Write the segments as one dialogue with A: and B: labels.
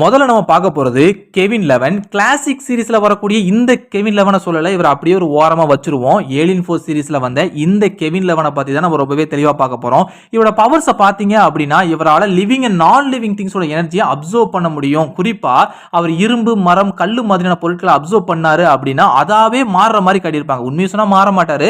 A: முதல்ல நம்ம பார்க்க போறது கெவின் லெவன். கிளாசிக் சீரிஸ்ல வரக்கூடிய இந்த கெவின் லெவனை சொல்லல, இவர் அப்படியே ஒரு ஓரமா வச்சிருவோம். ஏலியன் ஃபோர்ஸ் சீரிஸ்ல வந்த இந்த கெவின் லெவனை பத்தி தான் நம்ம ரொம்பவே தெளிவா பார்க்க போறோம். இவரோட பவர்ஸை பாத்தீங்க அப்படின்னா, இவரால லிவிங் அண்ட் நான் லிவிங் திங்ஸோட எனர்ஜியை அப்சர்வ் பண்ண முடியும். குறிப்பா அவர் இரும்பு, மரம், கல்லு மாதிரியான பொருட்களை அப்சர்வ் பண்ணாரு அப்படின்னா அதாவே மாறுற மாதிரி காட்டியிருப்பாங்க. உண்மையை சொன்னா மாற மாட்டாரு.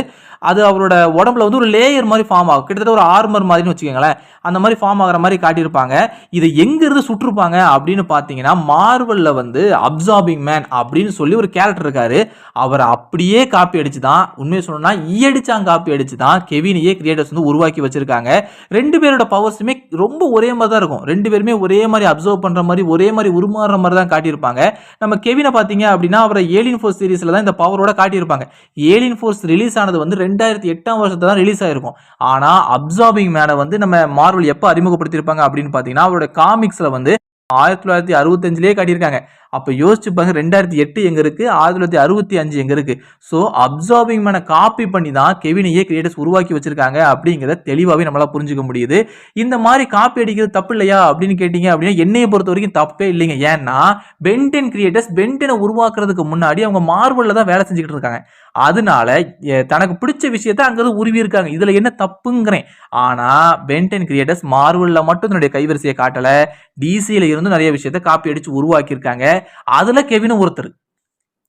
A: அது அவரோட உடம்புல வந்து ஒரு லேயர் மாதிரி ஃபார்ம் ஆகும். கிட்டத்தட்ட ஒரு ஆர்மர் மாதிரின்னு வச்சுக்கோங்களேன். அந்த மாதிரி ஃபார்ம் ஆகிற மாதிரி காட்டியிருப்பாங்க. இதை எங்கிருந்து சுற்றுப்பாங்க அப்படின்னு பார்த்தீங்கன்னா, மார்வல்ல வந்து அப்சார்பிங் மேன் அப்படின்னு சொல்லி ஒரு கேரக்டர் இருக்காரு. அவரை அப்படியே காப்பி அடிச்சு தான், உண்மையை சொல்லணும்னா ஈயடிச்சாங்க காப்பி அடிச்சு தான் கெவினையே கிரியேட்டர்ஸ் வந்து உருவாக்கி வச்சிருக்காங்க. ரெண்டு பேரோட பவர்ஸுமே ரொம்ப ஒரே மாதிரி தான் இருக்கும். ரெண்டு பேருமே ஒரே மாதிரி அப்சர்வ் பண்ற மாதிரி, ஒரே மாதிரி உருமாறுற மாதிரி தான் காட்டியிருப்பாங்க. நம்ம கெவினை பார்த்தீங்க அப்படின்னா, அவரை ஏலியன் ஃபோர்ஸ் சீரிஸ்ல தான் இந்த பவரோட காட்டியிருப்பாங்க. ஏலியன் ஃபோர்ஸ் ரிலீஸ் ஆனது வந்து 2008 வருஷத்துல தான் ரிலீஸ் ஆயிருக்கும். ஆனா அப்சார்பிங் மேனை வந்து நம்ம மார்வல் எப்ப அறிமுகப்படுத்தியிருப்பாங்க அப்படின்னு பார்த்தீங்கன்னா, அவரோட காமிக்ஸ்ல வந்து 1965 காட்டியிருக்காங்க. அப்ப யோசிச்சு பாருங்க, 2008 எங்க இருக்கு, 1965 எங்க இருக்கு. சோ அப்சார்பிங் மேனை காப்பி பண்ணி தான் கெவினையே கிரியேட்டர்ஸ் உருவாக்கி வச்சிருக்காங்க அப்படிங்கிறத தெளிவாவே நம்மளால புரிஞ்சுக்க முடியுது. இந்த மாதிரி காப்பி அடிக்கிறது தப்பு இல்லையா அப்படின்னு கேட்டீங்க அப்படின்னா, என்னைய பொறுத்த வரைக்கும் தப்பே இல்லைங்க. ஏன்னா பென்டென் கிரியேட்டர்ஸ் பென்டெனை உருவாக்குறதுக்கு முன்னாடி அவங்க மார்வல்ல தான் வேலை செஞ்சுக்கிட்டு இருக்காங்க. அதனால தனக்கு பிடிச்ச விஷயத்த அங்கிருந்து உருவி இருக்காங்க. இதுல என்ன தப்புங்கிறேன். ஆனா பென்டென் கிரியேட்டர்ஸ் மார்வல்ல மட்டும் தன்னுடைய கைவரிசையை காட்டல, டிசியில இருந்து நிறைய விஷயத்த காப்பி அடிச்சு உருவாக்கி இருக்காங்க. அதுல கெவினும் ஒருத்தர்.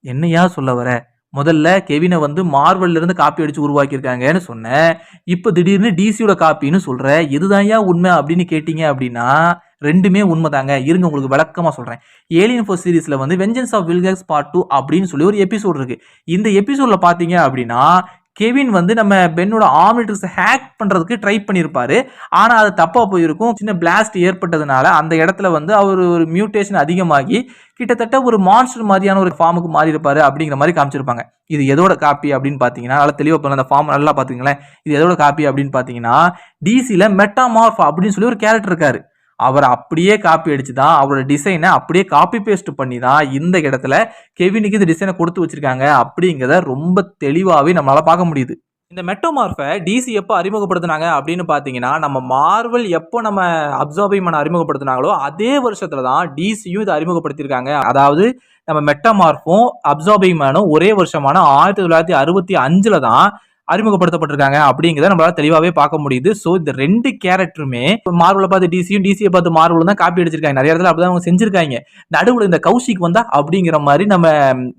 A: என்னையா சொல்ல வர? முதல்ல கெவினை வந்து மார்வல்ல இருந்து காப்பி அடிச்சு உருவாக்கி இருக்காங்கன்னு சொன்னேன். இப்ப திடீர்னு டிசியோட காப்பின்னு சொல்ற. இதுதான் உண்மை அப்படின்னு கேட்டீங்க அப்படின்னா, ரெண்டுமே உண்மைதாங்க. இருங்க உங்களுக்கு விளக்கமா சொல்றேன். ஏலியன் ஃபோர்ஸ் சீரிஸ்ல வந்து வெஞ்சன்ஸ் ஆஃப் வில்கெக்ஸ் பார்ட் 2 அப்படின்னு சொல்லி ஒரு எபிசோட் இருக்கு. இந்த எபிசோட்ல பாத்தீங்க அப்படின்னா, கெவின் வந்து நம்ம பென்னோட ஆர்மிட்ரிக்ஸை ஹேக் பண்றதுக்கு ட்ரை பண்ணியிருப்பாரு. ஆனா அது தப்பா போயிருக்கும். சின்ன பிளாஸ்ட் ஏற்பட்டதுனால அந்த இடத்துல வந்து அவர் ஒரு மியூட்டேஷன் அதிகமாகி கிட்டத்தட்ட ஒரு மான்ஸ்டர் மாதிரியான ஒரு ஃபார்முக்கு மாறி இருப்பாரு அப்படிங்கிற மாதிரி காமிச்சிருப்பாங்க. இது எதோட காப்பி அப்படின்னு பாத்தீங்கன்னா, நல்லா தெளிவா பண்ண அந்த ஃபார்ம் நல்லா பாத்தீங்களேன். இது எதோட காப்பி அப்படின்னு பாத்தீங்கன்னா, டிசில மெட்டாமார்ஃப் அப்படின்னு சொல்லி ஒரு கேரக்டர் இருக்காரு. அவர் அப்படியே காப்பி அடிச்சு தான், அவரோட டிசைனை அப்படியே காப்பி பேஸ்ட் பண்ணி தான் இந்த இடத்துல கெவினுக்கு இந்த டிசைனை கொடுத்து வச்சிருக்காங்க அப்படிங்கிறத ரொம்ப தெளிவாகவே நம்மளால பார்க்க முடியுது. இந்த மெட்டோமார்ஃபை டிசி எப்போ அறிமுகப்படுத்தினாங்க அப்படின்னு பார்த்தீங்கன்னா, நம்ம மார்வல் எப்போ நம்ம அப்சார்பிங் மேனை அறிமுகப்படுத்தினாங்களோ அதே வருஷத்துல தான் டிசியும் இதை அறிமுகப்படுத்தியிருக்காங்க. அதாவது நம்ம மெட்டோமார்ஃபும் அப்சார்பிங் மேனும் ஒரே வருஷமான 1965 தான் அறிமுகப்படுத்தப்பட்டிருக்காங்க அப்படிங்கிறத நம்மளால தெளிவாகவே பார்க்க முடியுது. ஸோ இந்த ரெண்டு கேரக்டருமே மார்வலை பார்த்து டிசியும், டிசியை பார்த்து மார்வலும் தான் காப்பி அடிச்சிருக்காங்க. நிறைய இடத்துல அப்படிதான் அவங்க செஞ்சிருக்காங்க. நடுவில் இந்த கௌஷிக் வந்தா அப்படிங்கிற மாதிரி நம்ம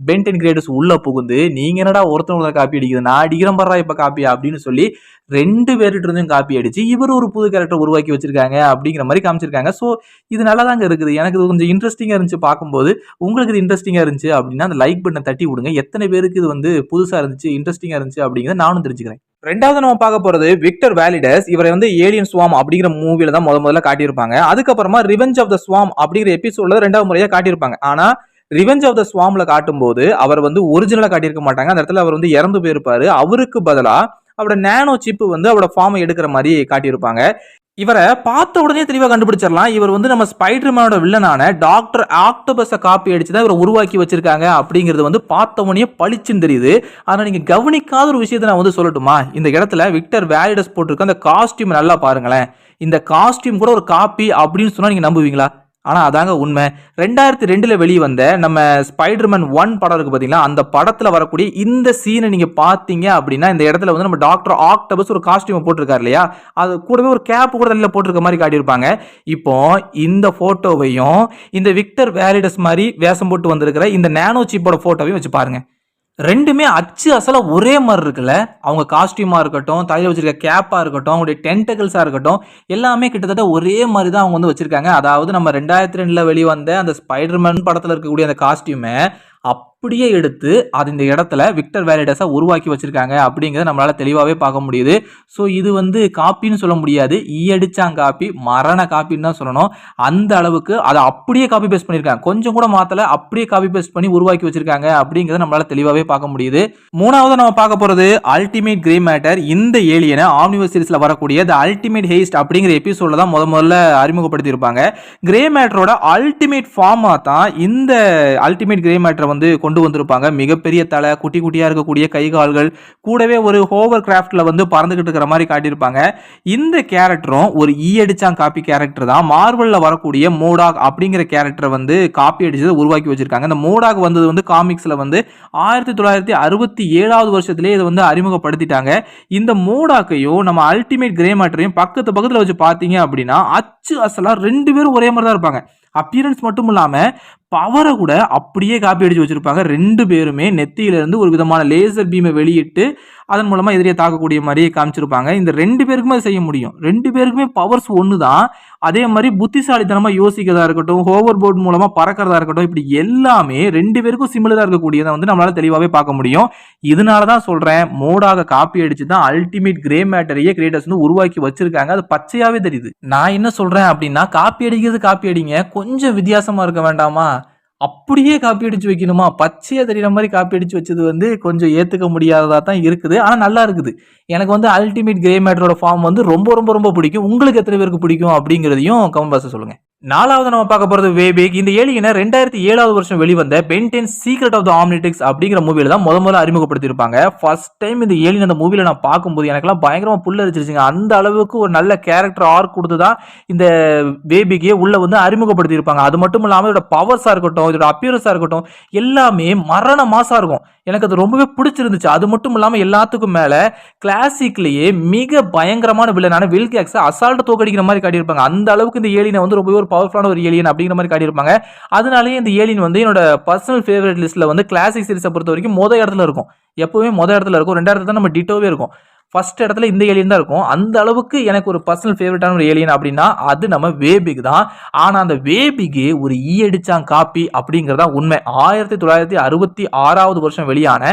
A: பென்டென் கிரியேட்டர்ஸ் உள்ள புகுந்து, நீங்க என்னடா ஒருத்தவங்க காப்பி அடிக்குது, நான் அடிக்கிறேன் பண்றா இப்ப காப்பி அப்படின்னு சொல்லி ரெண்டு பேர்கிட்ட இருந்தும் காப்பி அடிச்சு இவர் ஒரு புது கேரக்டர் உருவாக்கி வச்சிருக்காங்க அப்படிங்கிற மாதிரி காமிச்சிருக்காங்க. ஸோ இது நல்லா தாங்க இருக்குது. எனக்கு இது கொஞ்சம் இன்ட்ரெஸ்டிங்கா இருந்துச்சு பார்க்கும்போது. உங்களுக்கு இது இன்ட்ரெஸ்டிங்கா இருந்துச்சு அப்படின்னா அந்த லைக் பட்டனை தட்டி விடுங்க. எத்தனை பேருக்கு இது வந்து புதுசா இருந்துச்சு, இன்ட்ரெஸ்டிங்கா இருந்துச்சு அப்படிங்கிறத நானும் தெரிஞ்சுக்கிறேன். ரெண்டாவது நம்ம பார்க்க போறது விக்டர் வேலிடஸ். இவரை வந்து ஏலியன் ஸ்வாம் அப்படிங்கிற மூவில தான் முதல்ல காட்டியிருப்பாங்க. அதுக்கப்புறமா ரிவெஞ்ச் ஆஃப் த ஸ்வாம் அப்படிங்கிற எபிசோட்ல ரெண்டாவது முறையா காட்டியிருப்பாங்க. ஆனா ரிவெஞ்ச் ஆஃப் த ஸ்வாம்ல காட்டும்போது அவர் வந்து ஒரிஜினலா காட்டியிருக்க மாட்டாங்க. அந்த இடத்துல அவர் வந்து இறந்து போயிருப்பாரு. அவருக்கு பதிலா அவரோட நேனோ சிப் வந்து அவரோட ஃபார்மை எடுக்கிற மாதிரி காட்டியிருப்பாங்க. இவரை பார்த்த உடனே தெளிவாக கண்டுபிடிச்சிடலாம். இவர் வந்து நம்ம ஸ்பைடர்மேனோட வில்லனான டாக்டர் ஆக்டோபஸை காப்பி அடிச்சு தான் இவரை உருவாக்கி வச்சிருக்காங்க அப்படிங்கிறது வந்து பார்த்த உடனே பளிச்சுன்னு தெரியுது. ஆனால் நீங்க கவனிக்காத ஒரு விஷயத்தை நான் வந்து சொல்லட்டுமா? இந்த இடத்துல விக்டர் வேலிடஸ் போட்டிருக்க அந்த காஸ்டியூம் நல்லா பாருங்களேன். இந்த காஸ்டியூம் கூட ஒரு காப்பி அப்படின்னு சொன்னா நீங்க நம்புவீங்களா? ஆனால் அதாங்க உண்மை. 2002 வெளியே வந்த நம்ம ஸ்பைடர்மேன் 1 படம் இருக்கு பார்த்தீங்களா, அந்த படத்தில் வரக்கூடிய இந்த சீனை நீங்கள் பார்த்தீங்க அப்படின்னா, இந்த இடத்துல வந்து நம்ம டாக்டர் ஆக்டோபஸ் ஒரு காஸ்டியூம் போட்டிருக்காரு இல்லையா, அது கூடவே ஒரு கேப் கூட தலையில் போட்டிருக்க மாதிரி காட்டியிருப்பாங்க. இப்போ இந்த ஃபோட்டோவையும் இந்த விக்டர் வேலிடஸ் மாதிரி வேஷம் போட்டு வந்திருக்கிற இந்த நேனோ சிப்போட ஃபோட்டோவையும் வச்சு பாருங்க. ரெண்டுமே அச்சு அசல ஒரே மாதிரி இருக்குல்ல. அவங்க காஸ்டியூமா இருக்கட்டும், தலையில வச்சிருக்க கேப்பா இருக்கட்டும், அவங்களுடைய டென்டகிள்ஸா இருக்கட்டும், எல்லாமே கிட்டத்தட்ட ஒரே மாதிரி தான் அவங்க வந்து வச்சிருக்காங்க. அதாவது நம்ம 2002 வெளிவந்த அந்த ஸ்பைடர்மேன் படத்துல இருக்கக்கூடிய அந்த காஸ்டியூமை அப்படியே எடுத்து அது இந்த இடத்துல விக்டர் வேலிடஸா உருவாக்கி வச்சிருக்காங்க அப்படிங்கிறத நம்மளால தெளிவாகவே பார்க்க முடியுது. ஸோ இது வந்து காப்பின்னு சொல்ல முடியாது, ஈயடிச்சாங்க காப்பி, மரண காப்பின்னு தான் சொல்லணும். அந்த அளவுக்கு அதை அப்படியே காப்பி பேஸ்ட் பண்ணியிருக்காங்க. கொஞ்சம் கூட மாத்தல, அப்படியே காப்பி பேஸ்ட் பண்ணி உருவாக்கி வச்சிருக்காங்க அப்படிங்கிறத நம்மளால தெளிவாகவே பார்க்க முடியுது. மூணாவது நம்ம பார்க்க போறது அல்டிமேட் கிரே மேட்டர். இந்த ஏலியனை ஆம்னிவர்ஸ் சீரிஸ்ல வரக்கூடிய தி அல்டிமேட் ஹேஸ்ட் அப்படிங்கிற எபிசோட்ல தான் முதல்ல அறிமுகப்படுத்தி இருப்பாங்க. கிரே மேட்டரோட அல்டிமேட் ஃபார்மா தான் இந்த அல்டிமேட் கிரே மேட்டரை வந்து கொண்டு கொண்டு வந்திருப்பாங்க. மிகப்பெரிய தலை, குட்டி குட்டியா இருக்கக்கூடிய கை கால்கள், கூடவே ஒரு ஹோவர் கிராஃப்ட்ல வந்து பறந்துகிட்டு இருக்கிற மாதிரி காட்டியிருப்பாங்க. இந்த கேரக்டரும் ஒரு அடிச்சான் காப்பி கேரக்டர் தான். மார்வல்ல வரக்கூடிய மோடாக் அப்படிங்கிற கேரக்டரை வந்து காப்பி அடிச்சதை உருவாக்கி வச்சிருக்காங்க. இந்த மோடாக் வந்தது வந்து காமிக்ஸ்ல வந்து 1967வது வருஷத்திலேயே இதை வந்து அறிமுகப்படுத்திட்டாங்க. இந்த மோடாக்கையும் நம்ம அல்டிமேட் கிரே மேட்டரையும் பக்கத்துல வச்சு பார்த்தீங்க அப்படின்னா அச்சு அசலா 2 பேரும் ஒரே மாதிரி தான் இருப்பாங்க. அப்பியரன்ஸ் மட்டும் இல்லாம பவரை கூட அப்படியே காப்பி அடிச்சு வச்சிருப்பாங்க. 2 பேருமே நெத்தியில இருந்து ஒரு விதமான லேசர் பீமை வெளியிட்டு அதன் மூலமா எதிரியை தாக்கக்கூடிய மாதிரியே காமிச்சிருப்பாங்க. இந்த 2 பேருக்குமே செய்ய முடியும். 2 பேருக்குமே பவர்ஸ் ஒன்று தான். அதே மாதிரி புத்திசாலித்தனமா யோசிக்கிறதா இருக்கட்டும், ஹோவர் போர்ட் மூலமா பறக்கிறதா இருக்கட்டும், இப்படி எல்லாமே 2 பேருக்கும் சிமிலரா இருக்கக்கூடியதை வந்து நம்மளால தெளிவாகவே பார்க்க முடியும். இதனால தான் சொல்றேன், மோடாக காப்பி அடிச்சு தான் அல்டிமேட் கிரே மேட்டரையே கிரியேட்டர்ஸ் வந்து உருவாக்கி வச்சிருக்காங்க. அது பச்சையாவே தெரியுது. நான் என்ன சொல்றேன் அப்படின்னா, காப்பி அடிக்கிறது காப்பி அடிங்க, கொஞ்சம் வித்தியாசமா இருக்க வேண்டாமா? அப்படியே காப்பி அடிச்சு வைக்கணுமா? பச்சையா தெரியுற மாதிரி காப்பி அடிச்சு வச்சது வந்து கொஞ்சம் ஏத்துக்க முடியாததா தான் இருக்குது. ஆனா நல்லா இருக்குது. எனக்கு வந்து அல்டிமேட் கிரே மேட்டரோட ஃபார்ம் வந்து ரொம்ப ரொம்ப ரொம்ப பிடிக்கும். உங்களுக்கு எத்தனை பேருக்கு பிடிக்கும் அப்படிங்கிறதையும் கமெண்ட் பாக்ஸ்ல சொல்லுங்க. 4வது நம்ம பார்க்க போறது வேபிக். இந்த ஏலியனை 2007வது வருஷம் வெளிவந்த Ben 10 secret of the Omnitrix அப்படிங்கிற மூவில தான் முதல்ல அறிமுகப்படுத்தியிருப்பாங்க. ஃபர்ஸ்ட் டைம் இந்த ஏலியன் அந்த மூவில நான் பார்க்கும்போது எனக்கெல்லாம் பயங்கரமா புல்லரிச்சிருச்சுங்க. அந்த அளவுக்கு ஒரு நல்ல கேரக்டர் ஆர்க் கொடுத்து தான் இந்த வேபிக்கே உள்ள வந்து அறிமுகப்படுத்தியிருப்பாங்க. அது மட்டும் இல்லாமல் இதோட பவர்ஸா இருக்கட்டும், இதோட அப்பியரன்ஸா இருக்கட்டும், எல்லாமே மரண மாசா இருக்கும். எனக்கு அது ரொம்பவே பிடிச்சிருந்துச்சு. அது மட்டும் இல்லாமல் எல்லாத்துக்கும் மேல கிளாசிக்லயே மிக பயங்கரமான வில்லனான வில்கேக்ஸை அசால்ட் தோக்கடிக்கிற மாதிரி காட்டியிருப்பாங்க. அந்த அளவுக்கு இந்த ஏலியனை வந்து ரொம்பவே ஒரு பவர்ஃபுல்லான ஒரு ஏலியன் அப்படிங்கிற மாதிரி காட்டியிருப்பாங்க. அதனாலேயே இந்த ஏலியன் வந்து என்னோட பர்சனல் ஃபேவரட் லிஸ்ட்ல வந்து கிளாசிக் சீரிஸை பொறுத்த வரைக்கும் மொத இடத்துல இருக்கும். எப்பவுமே மொத இடத்துல இருக்கும். 2வது இடத்துல தான் நம்ம டிட்டோவே இருக்கும். ஃபர்ஸ்ட் இடத்துல இந்த ஏலியன் தான் இருக்கும். அந்த அளவுக்கு எனக்கு ஒரு பர்சனல் ஃபேவரட்டான ஒரு ஏலியன் அப்படின்னா அது நம்ம வேபிக் தான். ஆனா அந்த வேபிகே ஒரு அடிச்சான் காப்பி அப்படிங்கறதா உண்மை. 1966வது வருஷம் வெளியான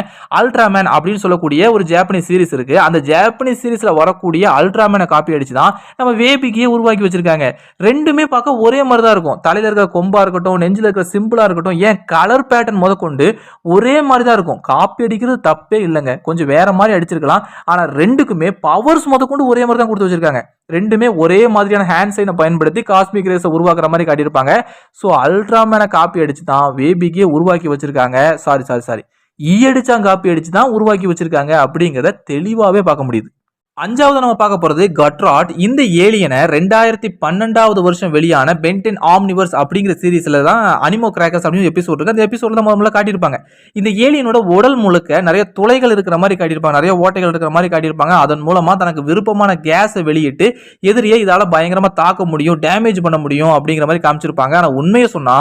A: அல்ட்ராமேன் அப்படின்னு சொல்லக்கூடிய ஒரு ஜாப்பனீஸ் சீரிஸ் இருக்கு. அந்த ஜாப்பனீஸ் சீரிஸ்ல வரக்கூடிய அல்ட்ராமேனை காப்பி அடிச்சு தான் நம்ம வேபிகே உருவாக்கி வச்சிருக்காங்க. ரெண்டுமே பார்க்க ஒரே மாதிரி தான் இருக்கும். தலையில இருக்கிற கொம்பா இருக்கட்டும், நெஞ்சில இருக்கிற சிம்பிளா இருக்கட்டும், ஏன் கலர் பேட்டர்ன் முதற்கொண்டு ஒரே மாதிரி தான் இருக்கும். காப்பி அடிக்கிறது தப்பே இல்லைங்க. கொஞ்சம் வேற மாதிரி அடிச்சிருக்கலாம். ஆனா ரெண்டுக்குமே பவர்ஸ் முதற்கொண்டு ஒரே மாதிரி தான் கொடுத்து வச்சிருக்காங்க. ரெண்டுமே ஒரே மாதிரியான ஹேண்ட் சைனை பயன்படுத்தி காஸ்மிக் ரேஸை உருவாக்குற மாதிரி காட்டியிருப்பாங்க. ஸோ அல்ட்ராமேனை காப்பி அடிச்சு தான் வேபிகே உருவாக்கி வச்சிருக்காங்க. சாரி அடிச்சான் காப்பி அடிச்சு தான் உருவாக்கி வச்சிருக்காங்க அப்படிங்கிறத தெளிவாகவே பார்க்க முடியுது. 5வது நம்ம பார்க்க போறது கட்ராட். இந்த ஏலியனை 2012வது வருஷம் வெளியான பென் 10 ஆம்னிவர்ஸ் அப்படிங்கிற சீரிஸ்ல தான் அனிமோ கிராக்கர்ஸ் அப்படின்னு எபிசோட் இருக்கு. அந்த எபிசோட்ல தான் முதல்ல காட்டியிருப்பாங்க. இந்த ஏலியனோட உடல் முழுக்க நிறைய துளைகள் இருக்கிற மாதிரி காட்டியிருப்பாங்க, நிறைய ஓட்டைகள் இருக்கிற மாதிரி காட்டியிருப்பாங்க. அதன் மூலமா தனக்கு விருப்பமான கேஸை வெளியிட்டு எதிரியை இதால பயங்கரமா தாக்க முடியும், டேமேஜ் பண்ண முடியும் அப்படிங்கிற மாதிரி காமிச்சிருப்பாங்க. ஆனா உண்மையை சொன்னா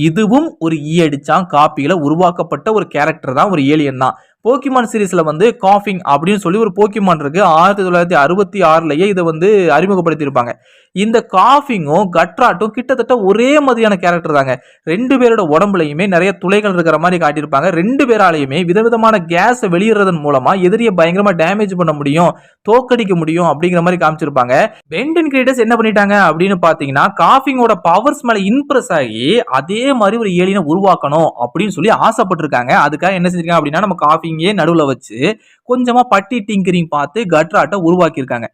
A: இதுவும் ஒரு அடிச்சான் காப்பியில உருவாக்கப்பட்ட ஒரு கேரக்டர் தான், ஒரு ஏலியன் தான். போக்கிமான் சீரிஸ்ல வந்து காஃபிங் அப்படின்னு சொல்லி ஒரு போக்கிமான் இருக்கு. 1966லயே இதை வந்து அறிமுகப்படுத்தியிருப்பாங்க. இந்த காஃபிங்கும் கட்ராட்டும் கிட்டத்தட்ட ஒரே மாதிரியான கேரக்டர் தாங்க. 2 பேரோட உடம்புலையுமே நிறைய துளைகள் இருக்கிற மாதிரி காட்டியிருப்பாங்க. 2 பேராலையுமே விதவிதமான கேஸ் வெளியிடுறதன் மூலமா எதிரியை பயங்கரமா டேமேஜ் பண்ண முடியும், தோக்கடிக்க முடியும் அப்படிங்கிற மாதிரி காமிச்சிருப்பாங்க. பென் 10 கிரியேட்டர்ஸ் என்ன பண்ணிட்டாங்க அப்படின்னு பாத்தீங்கன்னா, காஃபிங்கோட பவர்ஸ் மேல இம்ப்ரெஸ் ஆகி அதே மாதிரி ஒரு ஏலியனை உருவாக்கணும் அப்படின்னு சொல்லி ஆசைப்பட்டிருக்காங்க. அதுக்காக என்ன செஞ்சிருக்காங்க அப்படின்னா, நம்ம காஃபிங்கே நடுவுல வச்சு கொஞ்சமா பட்டி டிங்கரிங் பார்த்து கட்ராட்டை உருவாக்கியிருக்காங்க.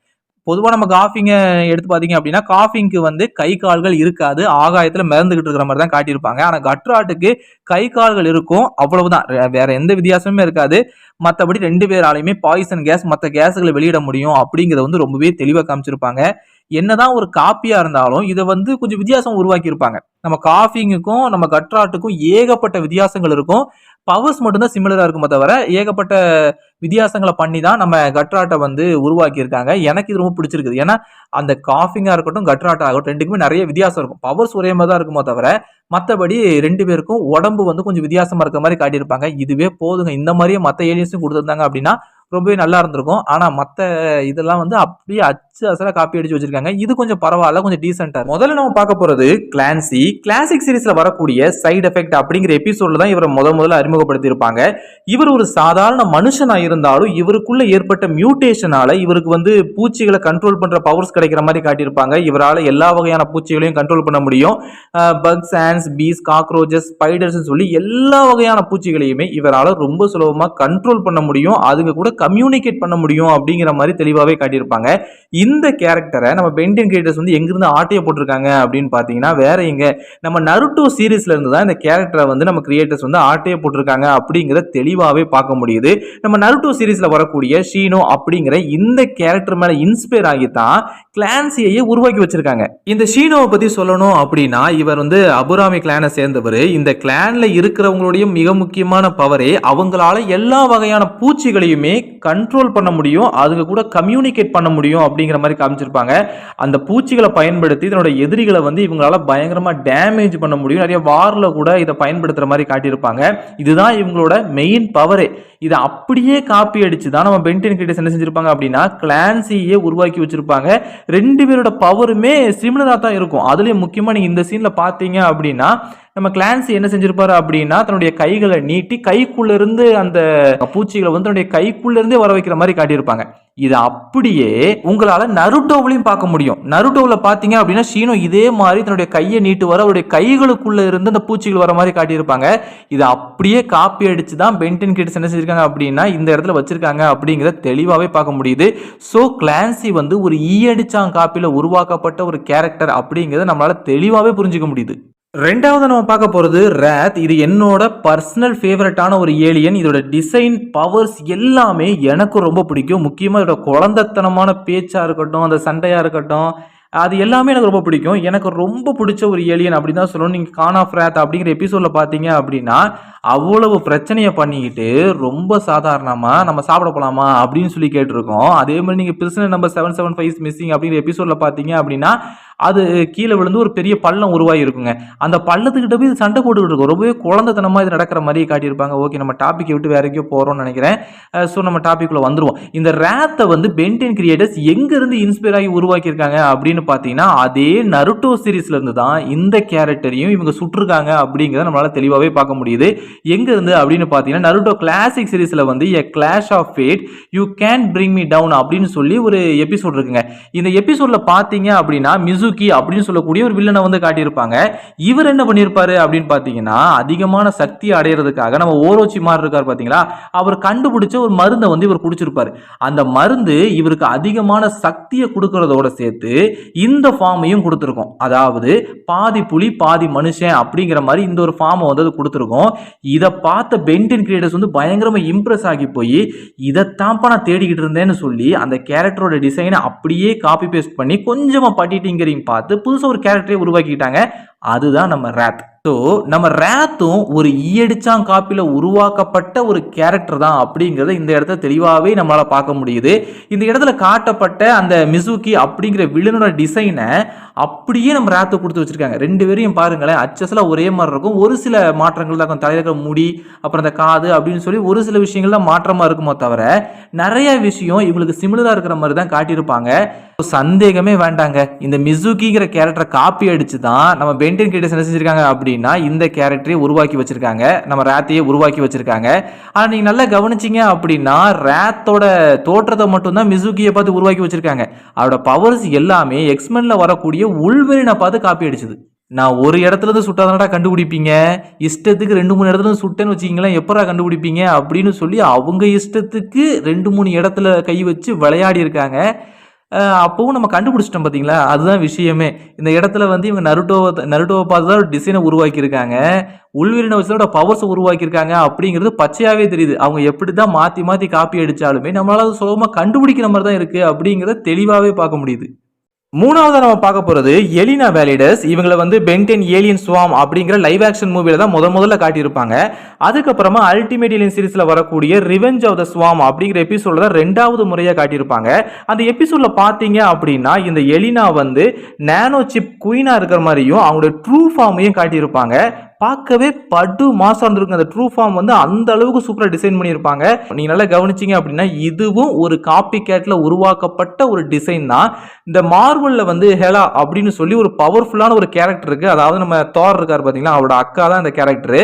A: பொதுவாக நம்ம காஃபிங்க எடுத்து பார்த்தீங்க அப்படின்னா, காஃபிங்க்கு வந்து கை கால்கள் இருக்காது, ஆகாயத்தில் மிதந்துகிட்டு இருக்கிற மாதிரி தான் காட்டியிருப்பாங்க. ஆனால் கட்ராட்டுக்கு கை கால்கள் இருக்கும், அவ்வளவுதான், வேற எந்த வித்தியாசமுமே இருக்காது. மற்றபடி 2 பேராலையுமே பாய்சன் கேஸ் மற்ற கேஸுகளை வெளியிட முடியும் அப்படிங்கிறத வந்து ரொம்பவே தெளிவாக காமிச்சிருப்பாங்க. என்னதான் ஒரு காப்பியா இருந்தாலும் இதை வந்து கொஞ்சம் வித்தியாசம் உருவாக்கி இருப்பாங்க. நம்ம காஃபிங்குக்கும் நம்ம கட்ராட்டுக்கும் ஏகப்பட்ட வித்தியாசங்கள் இருக்கும். பவர்ஸ் மட்டும்தான் சிமிலரா இருக்குமே தவிர ஏகப்பட்ட வித்தியாசங்களை பண்ணி தான் நம்ம கட்ராட்டை வந்து உருவாக்கி இருக்காங்க. எனக்கு இது ரொம்ப பிடிச்சிருக்குது. ஏன்னா அந்த காஃபிங்கா இருக்கட்டும், கட்ராட்டா ஆகட்டும், ரெண்டுக்குமே நிறைய வித்தியாசம் இருக்கும். பவர்ஸ் ஒரே மாதிரி தான் இருக்குமோ தவிர மற்றபடி 2 பேருக்கும் உடம்பு வந்து கொஞ்சம் வித்தியாசமா இருக்க மாதிரி காட்டியிருப்பாங்க. இதுவே போதுங்க. இந்த மாதிரியே மற்ற ஏலியன்ஸும் கொடுத்துருந்தாங்க அப்படின்னா ரொம்பவே நல்லா இருந்திருக்கும். ஆனா மற்ற இதெல்லாம் வந்து அப்படியே அச்சு அசலா காப்பி அடிச்சு வச்சிருக்காங்க. இது கொஞ்சம் பரவாயில்ல, கொஞ்சம் டீசென்டா. முதல்ல நம்ம பார்க்க போறது கிளான்சி. கிளாசிக் சீரிஸ்ல வரக்கூடிய சைடு எஃபெக்ட் அப்படிங்கிற எபிசோட்ல தான் இவரை முதல்ல அறிமுகப்படுத்தி இருப்பாங்க. இவர் ஒரு சாதாரண மனுஷனா இருந்தாலும் இவருக்குள்ள ஏற்பட்ட மியூட்டேஷனால இவருக்கு வந்து பூச்சிகளை கண்ட்ரோல் பண்ற பவர்ஸ் கிடைக்கிற மாதிரி காட்டியிருப்பாங்க. இவரால் எல்லா வகையான பூச்சிகளையும் கண்ட்ரோல் பண்ண முடியும். Bugs, ants, bees, cockroaches, spiders சொல்லி எல்லா வகையான பூச்சிகளையுமே இவரால் ரொம்ப சுலபமா கண்ட்ரோல் பண்ண முடியும். அதுங்க கூட கம்யூனிகேட் பண்ண முடியும் அப்படிங்கிற மாதிரி தெளிவாகவே காட்டியிருப்பாங்க. இந்த கேரக்டரை நம்ம பென்டென் கிரியேட்டர்ஸ் வந்து எங்கிருந்து ஆட்டைய போட்டிருக்காங்க அப்படின்னு பார்த்தீங்கன்னா வேற எங்க நம்ம நருட்டோ சீரீஸ்ல இருந்து தான் இந்த கேரக்டரை வந்து நம்ம கிரியேட்டர்ஸ் வந்து ஆட்டைய போட்டிருக்காங்க அப்படிங்கிறத தெளிவாகவே பார்க்க முடியுது. நம்ம நருட்டோ சீரீஸ்ல வரக்கூடிய ஷீனோ அப்படிங்கிற இந்த கேரக்டர் மேல இன்ஸ்பயர் ஆகி தான் கிளான்சியையே உருவாக்கி வச்சிருக்காங்க. இந்த ஷீனோவை பத்தி சொல்லணும் அப்படின்னா இவர் வந்து அபுராமி கிளானை சேர்ந்தவர். இந்த கிளான்ல இருக்கிறவங்களுடைய மிக முக்கியமான பவரே அவங்களால எல்லா வகையான பூச்சிகளையுமே கண்ட்ரோல் பண்ண முடியும், அதுங்க கூட கம்யூனிகேட் பண்ண முடியும் அப்படிங்கிற மாதிரி காமிச்சிருப்பாங்க. அந்த பூச்சிகளை பயன்படுத்தி இதனோட எதிரிகளை வந்து இவங்களால பயங்கரமா டேமேஜ் பண்ண முடியும். நிறைய வார்ல கூட இதை பயன்படுத்துற மாதிரி காட்டியிருப்பாங்க. இதுதான் இவங்களோட மெயின் பவரே. இதை அப்படியே காப்பி அடிச்சு தான் நம்ம பென்டென் கிரியேட்டர்ஸ் என்ன செஞ்சிருப்பாங்க அப்படின்னா கிளான்சியே உருவாக்கி வச்சிருப்பாங்க. ரெண்டு பேரோட பவருமே சிமிலரா தான் இருக்கும். அதுலயும் முக்கியமா நீங்க இந்த சீன்ல பாத்தீங்க அப்படின்னா நம்ம கிளான்சி என்ன செஞ்சிருப்பாரு அப்படின்னா தன்னுடைய கைகளை நீட்டி கைக்குள்ள இருந்து அந்த பூச்சிகளை வந்து தன்னுடைய கைக்குள்ள இருந்தே வர வைக்கிற மாதிரி காட்டியிருப்பாங்க. இது அப்படியே உங்களால நருட்டோவிலையும் பார்க்க முடியும். நருட்டோவில் பார்த்தீங்க அப்படின்னா ஷீனோ இதே மாதிரி தன்னுடைய கையை நீட்டு வர அவருடைய கைகளுக்குள்ள இருந்து அந்த பூச்சிகள் வர மாதிரி காட்டியிருப்பாங்க. இதை அப்படியே காப்பி அடிச்சு தான் பென்டென் கிரியேட்டர்ஸ் என்ன செஞ்சிருக்காங்க அப்படின்னா இந்த இடத்துல வச்சிருக்காங்க அப்படிங்கிறத தெளிவாகவே பார்க்க முடியுது. ஸோ கிளான்சி வந்து ஒரு ஈயடிச்சாங் காப்பியில் உருவாக்கப்பட்ட ஒரு கேரக்டர் அப்படிங்கிறத நம்மளால தெளிவாகவே புரிஞ்சுக்க முடியுது. ரெண்டாவது நம்ம பார்க்க போறது ராத். இது என்னோட பர்சனல் ஃபேவரட்டான ஒரு ஏலியன். இதோட டிசைன், பவர்ஸ் எல்லாமே எனக்கு ரொம்ப பிடிக்கும். முக்கியமாக இதோட குழந்தைத்தனமான பேச்சா இருக்கட்டும், அந்த சண்டையா இருக்கட்டும், அது எல்லாமே எனக்கு ரொம்ப பிடிக்கும். எனக்கு ரொம்ப பிடிச்ச ஒரு ஏலியன் அப்படின்னு தான் சொல்லணும். நீங்கள் கான் ஆஃப் ராத் அப்படிங்கிற எபிசோடில் பார்த்தீங்க அப்படின்னா அவ்வளவு பிரச்சனையை பண்ணிக்கிட்டு ரொம்ப சாதாரணமாக நம்ம சாப்பிட போகலாமா அப்படின்னு சொல்லி கேட்டிருக்கோம். அதே மாதிரி நீங்கள் பிரிசனர் நம்பர் 775 மிஸ்ஸிங் அப்படிங்கிற எபிசோடில் பார்த்தீங்க அப்படின்னா அது கீழே விழுந்து ஒரு பெரிய பள்ளம் உருவாகி இருக்குங்க. அந்த பள்ளத்துக்கிட்ட போய் சண்டை போட்டுக்கிட்டு இருக்கும். ரொம்பவே குழந்தைத்தனமாக இது நடக்கிற மாதிரியே காட்டியிருப்பாங்க. ஓகே, நம்ம டாப்பிக்கை விட்டு வேற எங்கேயோ போகிறோம்னு நினைக்கிறேன். ஸோ நம்ம டாப்பிக்குள்ளே வந்துருவோம். இந்த ராத்தை வந்து பென்டென் கிரியேட்டர்ஸ் எங்கேருந்து இன்ஸ்பயர் ஆகி உருவாக்கியிருக்காங்க அப்படின்னு பார்த்தீங்கன்னா அதே நருட்டோ சீரீஸ்லேருந்து தான் இந்த கேரக்டரையும் இவங்க சுட்டிருக்காங்க அப்படிங்கிறத நம்மளால் தெளிவாகவே பார்க்க முடியுது. எங்கேருந்து அப்படின்னு பார்த்தீங்கன்னா நருட்டோ கிளாசிக் சீரீஸில் வந்து a clash of fate you can bring me down அப்படின்னு சொல்லி ஒரு எபிசோட் இருக்குங்க. இந்த எபிசோடில் பார்த்தீங்க அப்படின்னா மிசுகி அப்படின்னு சொல்லக்கூடிய ஒரு வில்லனை வந்து காட்டியிருப்பாங்க. இவர் என்ன பண்ணியிருப்பாரு அப்படின்னு பார்த்தீங்கன்னா அதிகமான சக்தி அடையிறதுக்காக நம்ம ஓரோச்சி மாதிரி இருக்கார் பார்த்தீங்களா, அவர் கண்டுபிடிச்ச ஒரு மருந்தை வந்து இவர் குடிச்சிருப்பாரு. அந்த மருந்து இவருக்கு அதிகமான சக்தியை கொடுக்கறதோட சேர்த்து இந்த ஃபார்மையும் கொடுத்துருக்கோம். அதாவது பாதி புலி பாதி மனுஷன் அப்படிங்கிற மாதிரி இந்த ஒரு ஃபார்மை வந்து கொடுத்துருக்கோம். இதை பார்த்த பென்டென் கிரியேட்டர்ஸ் வந்து பயங்கரமா இம்ப்ரெஸ் ஆகி போய் இதைத்தான்ப்பா நான் தேடிக்கிட்டு இருந்தேன்னு சொல்லி அந்த கேரக்டரோட டிசைனை அப்படியே காப்பி பேஸ்ட் பண்ணி கொஞ்சமா பட்டிட்டிங்கரையும் பார்த்து புதுசாக ஒரு கேரக்டரை உருவாக்கிட்டாங்க. அதுதான் நம்ம ராத். ஸோ நம்ம ராத்தும் ஒரு ஈயடிச்சாங் காப்பியில் உருவாக்கப்பட்ட ஒரு கேரக்டர் தான் அப்படிங்கிறத இந்த இடத்துல தெளிவாகவே நம்மளால் பார்க்க முடியுது. இந்த இடத்துல காட்டப்பட்ட அந்த மிசுகி அப்படிங்கிற வில்லனோட டிசைனை அப்படியே நம்ம ராத்து கொடுத்து வச்சிருக்காங்க. ரெண்டு பேரையும் பாருங்களேன், அச்சஸ்லாம் ஒரே மாதிரி இருக்கும். ஒரு சில மாற்றங்கள் தான், தலையில் இருக்கிற முடி அப்புறம் அந்த காது அப்படின்னு சொல்லி ஒரு சில விஷயங்கள்லாம் மாற்றமாக இருக்குமோ தவிர நிறைய விஷயம் இவங்களுக்கு சிமிலராக இருக்கிற மாதிரி தான் காட்டியிருப்பாங்க. சந்தேகமே வேண்டாங்க, இந்த மிசுகிங்கிற கேரக்டரை காப்பி அடிச்சு தான் நம்ம பென்டென் கிரியேட்டர்ஸ் என்ன செஞ்சிருக்காங்க அப்படின்னா இந்த கேரக்டரை உருவாக்கி வச்சிருக்காங்க, நம்ம ராத்தையே உருவாக்கி வச்சிருக்காங்க. ஆனால் நீங்கள் நல்லா கவனிச்சிங்க அப்படின்னா ராத்தோட தோற்றத்தை மட்டும்தான் மிசுகியை பார்த்து உருவாக்கி வச்சிருக்காங்க. அவரோட பவர்ஸ் எல்லாமே எக்ஸ்மென்ல வரக்கூடிய உள்வெளினை பார்த்து காப்பி அடிச்சது. நான் ஒரு இடத்துல இருந்து சுட்டாதானடா கண்டுபிடிப்பீங்க, இஷ்டத்துக்கு 2-3 இடத்துல சுட்டேன்னு வச்சிங்களேன் எப்படா கண்டுபிடிப்பீங்க அப்படின்னு சொல்லி அவங்க இஷ்டத்துக்கு 2-3 இடத்துல கை வச்சு விளையாடி இருக்காங்க. அப்பவும் நம்ம கண்டுபிடிச்சிட்டோம் பார்த்தீங்களா, அதுதான் விஷயமே. இந்த இடத்துல வந்து இவங்க நருட்டோவை பார்த்து தான் டிசைனை உருவாக்கியிருக்காங்க, உள்வீரினை வச்சதோட பவர்ஸை உருவாக்கியிருக்காங்க அப்படிங்கிறது பச்சையாகவே தெரியுது. அவங்க எப்படி தான் மாற்றி மாற்றி காப்பி அடித்தாலுமே நம்மளால சுலபமாக கண்டுபிடிக்கிற மாதிரி தான் இருக்குது அப்படிங்கிறத தெளிவாகவே பார்க்க முடியுது. மூணாவது நம்ம பார்க்க போறது எலினா வேலிடஸ். இவங்களை வந்து பென்டென் ஏலியன் ஸ்வாம் அப்படிங்கிற லைவ் ஆக்ஷன் மூவில தான் முதல்ல காட்டியிருப்பாங்க. அதுக்கப்புறமா அல்டிமேட் ஏலியன் சீரிஸ்ல வரக்கூடிய ரிவெஞ்ச் ஆஃப் த ஸ்வாம் அப்படிங்கிற எபிசோட்ல தான் 2வது முறையா காட்டியிருப்பாங்க. அந்த எபிசோட்ல பாத்தீங்க அப்படின்னா இந்த எலினா வந்து நானோ சிப் குயினா இருக்கிற மாதிரியும் அவங்களுடைய ட்ரூ ஃபார்மையும் காட்டியிருப்பாங்க. பார்க்கவே படு மாசம் இருந்திருக்கு. அந்த ட்ரூ ஃபார்ம் வந்து அந்த அளவுக்கு சூப்பராக டிசைன் பண்ணியிருப்பாங்க. நீங்கள் நல்லா கவனிச்சிங்க அப்படின்னா இதுவும் ஒரு காப்பி கேட்டில் உருவாக்கப்பட்ட ஒரு டிசைன் தான். இந்த மார்வலில் வந்து ஹெலா அப்படின்னு சொல்லி ஒரு பவர்ஃபுல்லான ஒரு கேரக்டர் இருக்குது. அதாவது நம்ம தார் இருக்கார் பார்த்தீங்களா, அவரோட அக்கா தான் இந்த கேரக்டரு.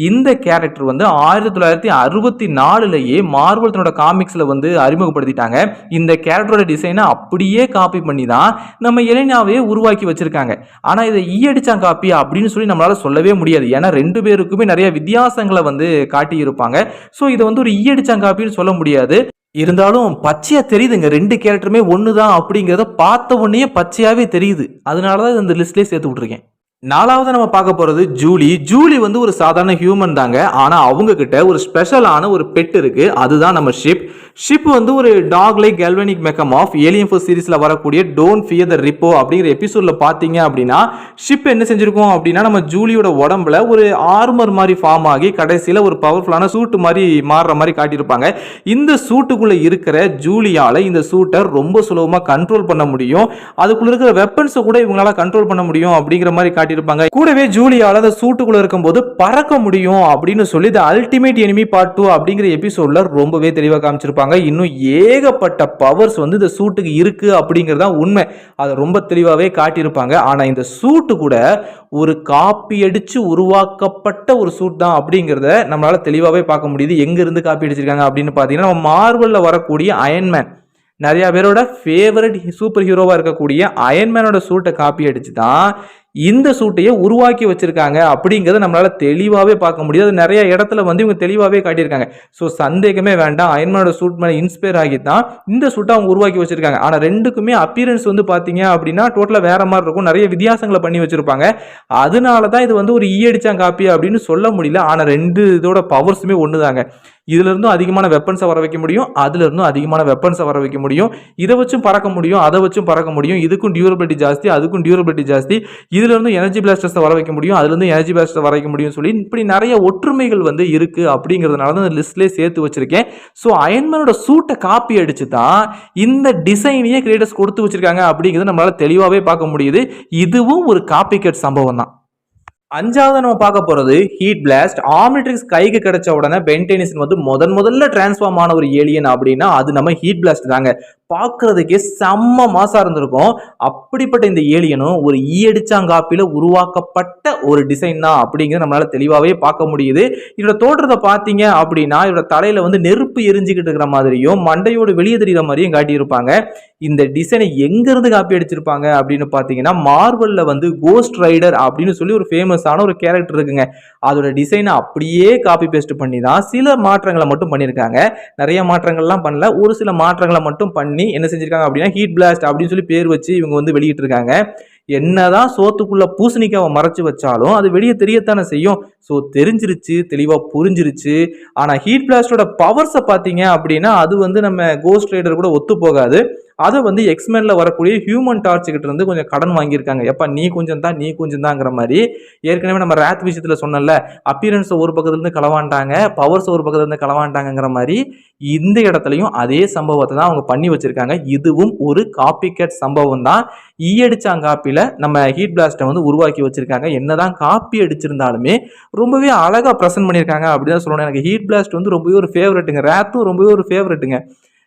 A: இந்த கேரக்டர் வந்து 1964 மார்வல் தன்னோட காமிக்ஸில் வந்து அறிமுகப்படுத்திட்டாங்க. இந்த கேரக்டரோட டிசைனை அப்படியே காப்பி பண்ணி தான் நம்ம எலினாவே உருவாக்கி வச்சிருக்காங்க. ஆனால் இதை ஈயடிச்சாங் காப்பி அப்படின்னு சொல்லி நம்மளால சொல்லவே முடியாது. ஏன்னா 2 பேருக்குமே நிறைய வித்தியாசங்களை வந்து காட்டி இருப்பாங்க. ஸோ இதை வந்து ஒரு ஈயடிச்சாங் காப்பின்னு சொல்ல முடியாது. இருந்தாலும் பச்சையா தெரியுதுங்க. 2 கேரக்டருமே ஒண்ணு தான் அப்படிங்கிறத பார்த்த உடனேயே பச்சையாவே தெரியுது. அதனால தான் இத இந்த லிஸ்ட்லயே சேர்த்து விட்டுருக்கேன். 4வது நம்ம பார்க்க போறது ஜூலி. ஜூலி வந்து ஒரு சாதாரண ஹியூமன் தாங்க. ஆனா அவங்க கிட்ட ஒரு ஸ்பெஷலான ஒரு பெட் இருக்கு. அதுதான் நம்ம ஷிப். ஷிப் வந்து ஒரு டாக் லைக் கேல்வனிக் மெக்கம் ஆஃப் ஏலியன் ஃபோர்ஸ் சீரிஸ்ல வரக்கூடிய டோன்ட் ஃபியர் த ரிப்போ அப்படிங்கிற எபிசோட்ல பாத்தீங்க அப்படின்னா ஷிப் என்ன செஞ்சிருக்கோம் அப்படின்னா நம்ம ஜூலியோட உடம்புல ஒரு ஆர்மர் மாதிரி ஃபார்ம் ஆகி கடைசியில ஒரு பவர்ஃபுல்லான சூட் மாதிரி மாறுற மாதிரி காட்டியிருப்பாங்க. இந்த சூட்டுக்குள்ள இருக்கிற ஜூலியால இந்த சூட்டை ரொம்ப சுலபமா கண்ட்ரோல் பண்ண முடியும். அதுக்குள்ள இருக்கிற வெப்பன்ஸை கூட இவங்களால கண்ட்ரோல் பண்ண முடியும் அப்படிங்கிற மாதிரி காட்டியிருப்பாங்க. கூடவே ஜூலியால அந்த சூட்டுக்குள்ள இருக்கும்போது பறக்க முடியும் அப்படின்னு சொல்லி தி அல்டிமேட் எனிமி பார்ட் 2 அப்படிங்கிற எபிசோட்ல ரொம்பவே தெளிவாக காமிச்சிருப்பாங்க. இன்னும் ஏகப்பட்ட பவர்ஸ் வந்து இந்த சூட்டுக்கு இருக்கு அப்படிங்கிறது தான் உண்மை. அதை ரொம்ப தெளிவாகவே காட்டியிருப்பாங்க. ஆனா இந்த சூட்டு கூட ஒரு காப்பி அடிச்சு உருவாக்கப்பட்ட ஒரு சூட் தான் அப்படிங்கிறத நம்மளால தெளிவாகவே பார்க்க முடியுது. எங்க இருந்து காப்பி அடிச்சிருக்காங்க அப்படின்னு பார்த்தீங்கன்னா நம்ம மார்வல்ல வரக்கூடிய அயன்மேன், நிறைய பேரோட ஃபேவரட் சூப்பர் ஹீரோவா இருக்கக்கூடிய அயன்மேனோட சூட்டை காப்பி அடிச்சு தான் இந்த சூட்டையே உருவாக்கி வச்சிருக்காங்க அப்படிங்கிறத நம்மளால தெளிவாகவே பார்க்க முடியாது. நிறைய இடத்துல வந்து இவங்க தெளிவாகவே காட்டியிருக்காங்க. ஸோ சந்தேகமே வேண்டாம், அயன்மேனோட சூட் மேலே இன்ஸ்பயர் ஆகி தான் இந்த சூட்டை அவங்க உருவாக்கி வச்சிருக்காங்க. ஆனால் ரெண்டுக்குமே அப்பியரன்ஸ் வந்து பார்த்தீங்க அப்படின்னா டோட்டலாக வேற மாதிரி இருக்கும். நிறைய வித்தியாசங்களை பண்ணி வச்சிருப்பாங்க. அதனால தான் இது வந்து ஒரு ஈயடிச்சான் காப்பி அப்படின்னு சொல்ல முடியல. ஆனால் ரெண்டு இதோட பவர்ஸுமே ஒன்று தாங்க. இதுல இருந்தும் அதிகமான வெப்பன்ஸை வர வைக்க முடியும், அதுல இருந்தும் அதிகமான வெப்பன்ஸை வர வைக்க முடியும். இதை வச்சும் பறக்க முடியும், அதை வச்சும் பறக்க முடியும். இதுக்கும் டியூரபிலிட்டி ஜாஸ்தி, அதுக்கும் டியூரபிலிட்டி ஜாஸ்தி. இதுல இருந்து எனர்ஜி பிளாஸ்டர்ஸை வர வைக்க முடியும், அதுல இருந்து எனர்ஜி பிளாஸ்டர் வர வைக்க முடியும் சொல்லி இப்படி நிறைய ஒற்றுமைகள் வந்து இருக்கு அப்படிங்கிறதுனால தான் இந்த லிஸ்ட்லேயே சேர்த்து வச்சிருக்கேன். ஸோ அயன்மேனோட சூட்டை காப்பி அடிச்சு தான் இந்த டிசைனையே கிரியேட்டர்ஸ் கொடுத்து வச்சிருக்காங்க அப்படிங்கிறது நம்மளால தெளிவாகவே பார்க்க முடியுது. இதுவும் ஒரு காப்பி கட் சம்பவம் தான். 5வது நம்ம பார்க்க போறது ஹீட் பிளாஸ்ட். ஆம்னிட்ரிக்ஸ் கைக்கு கிடைச்ச உடனே பென் டெனிசன் வந்து முதல்ல டிரான்ஸ்ஃபார்ம் ஆன ஒரு ஏலியன் அப்படின்னா அது நம்ம ஹீட் பிளாஸ்ட் தாங்க. பார்க்கறதுக்கே செம்ம மாசா இருந்திருக்கும். அப்படிப்பட்ட இந்த ஏலியனும் ஒரு ஈயடிச்சாங்காப்பில உருவாக்கப்பட்ட ஒரு டிசைன் தான் அப்படிங்கிறது நம்மளால தெளிவாகவே பார்க்க முடியுது. இதோட தோற்றத்தை பார்த்தீங்க அப்படின்னா இதோட தலையில வந்து நெருப்பு எரிஞ்சுக்கிட்டு இருக்கிற மாதிரியும் மண்டையோடு வெளியே தெரிகிற மாதிரியும் காட்டியிருப்பாங்க. இந்த டிசைனை எங்கிருந்து காப்பி அடிச்சிருப்பாங்க அப்படின்னு பார்த்தீங்கன்னா மார்வல்ல வந்து கோஸ்ட் ரைடர் அப்படின்னு சொல்லி ஒரு ஃபேமஸான ஒரு கேரக்டர் இருக்குங்க. அதோட டிசைனை அப்படியே காப்பி பேஸ்ட் பண்ணி தான் சில மாற்றங்களை மட்டும் பண்ணியிருக்காங்க. நிறைய மாற்றங்கள்லாம் பண்ணல, ஒரு சில மாற்றங்களை மட்டும் பண்ணி என்ன செஞ்சிருக்காங்க அப்படின்னா ஹீட் பிளாஸ்ட் அப்படின்னு சொல்லி பேர் வச்சு இவங்க வந்து வெளியிட்டு இருக்காங்க. என்னதான் சோத்துக்குள்ள பூசணிக்காவை மறைச்சு வச்சாலும் அது வெளியே தெரியத்தானே செய்யும். ஸோ தெரிஞ்சிருச்சு, தெளிவா புரிஞ்சிருச்சு. ஆனா ஹீட் பிளாஸ்டோட பவர்ஸை பார்த்தீங்க அப்படின்னா அது வந்து நம்ம கோஸ்ட் ரைடர் கூட ஒத்து போகாது. அதை வந்து எக்ஸ்மேன்ல வரக்கூடிய ஹியூமன் டார்ச் கிட்ட இருந்து கொஞ்சம் கடன் வாங்கியிருக்காங்க. எப்ப நீ கொஞ்சம் தான், நீ கொஞ்சம் தாங்கிற மாதிரி. ஏற்கனவே நம்ம ராத் விஷயத்துல சொன்னல, அப்பியரன்ஸ் ஒரு பக்கத்துல இருந்து களவாண்டாங்க, பவர்ஸ் ஒரு பக்கத்துல இருந்து களவாண்டாங்கிற மாதிரி இந்த இடத்துலையும் அதே சம்பவத்தை தான் அவங்க பண்ணி வச்சிருக்காங்க. இதுவும் ஒரு காப்பி கேட் சம்பவம் தான். ஈயடிச்சாங்காப்பில நம்ம ஹீட் பிளாஸ்ட்டை வந்து உருவாக்கி வச்சிருக்காங்க. என்னதான் காப்பி அடிச்சிருந்தாலுமே ரொம்பவே அழகா ப்ரெசென்ட் பண்ணியிருக்காங்க அப்படின்னு சொல்லணும். எனக்கு ஹீட் பிளாஸ்ட் வந்து ரொம்பவே ஒரு ஃபேவரட்டுங்க, ராத்தும் ரொம்பவே ஒரு ஃபேவரட்டுங்க.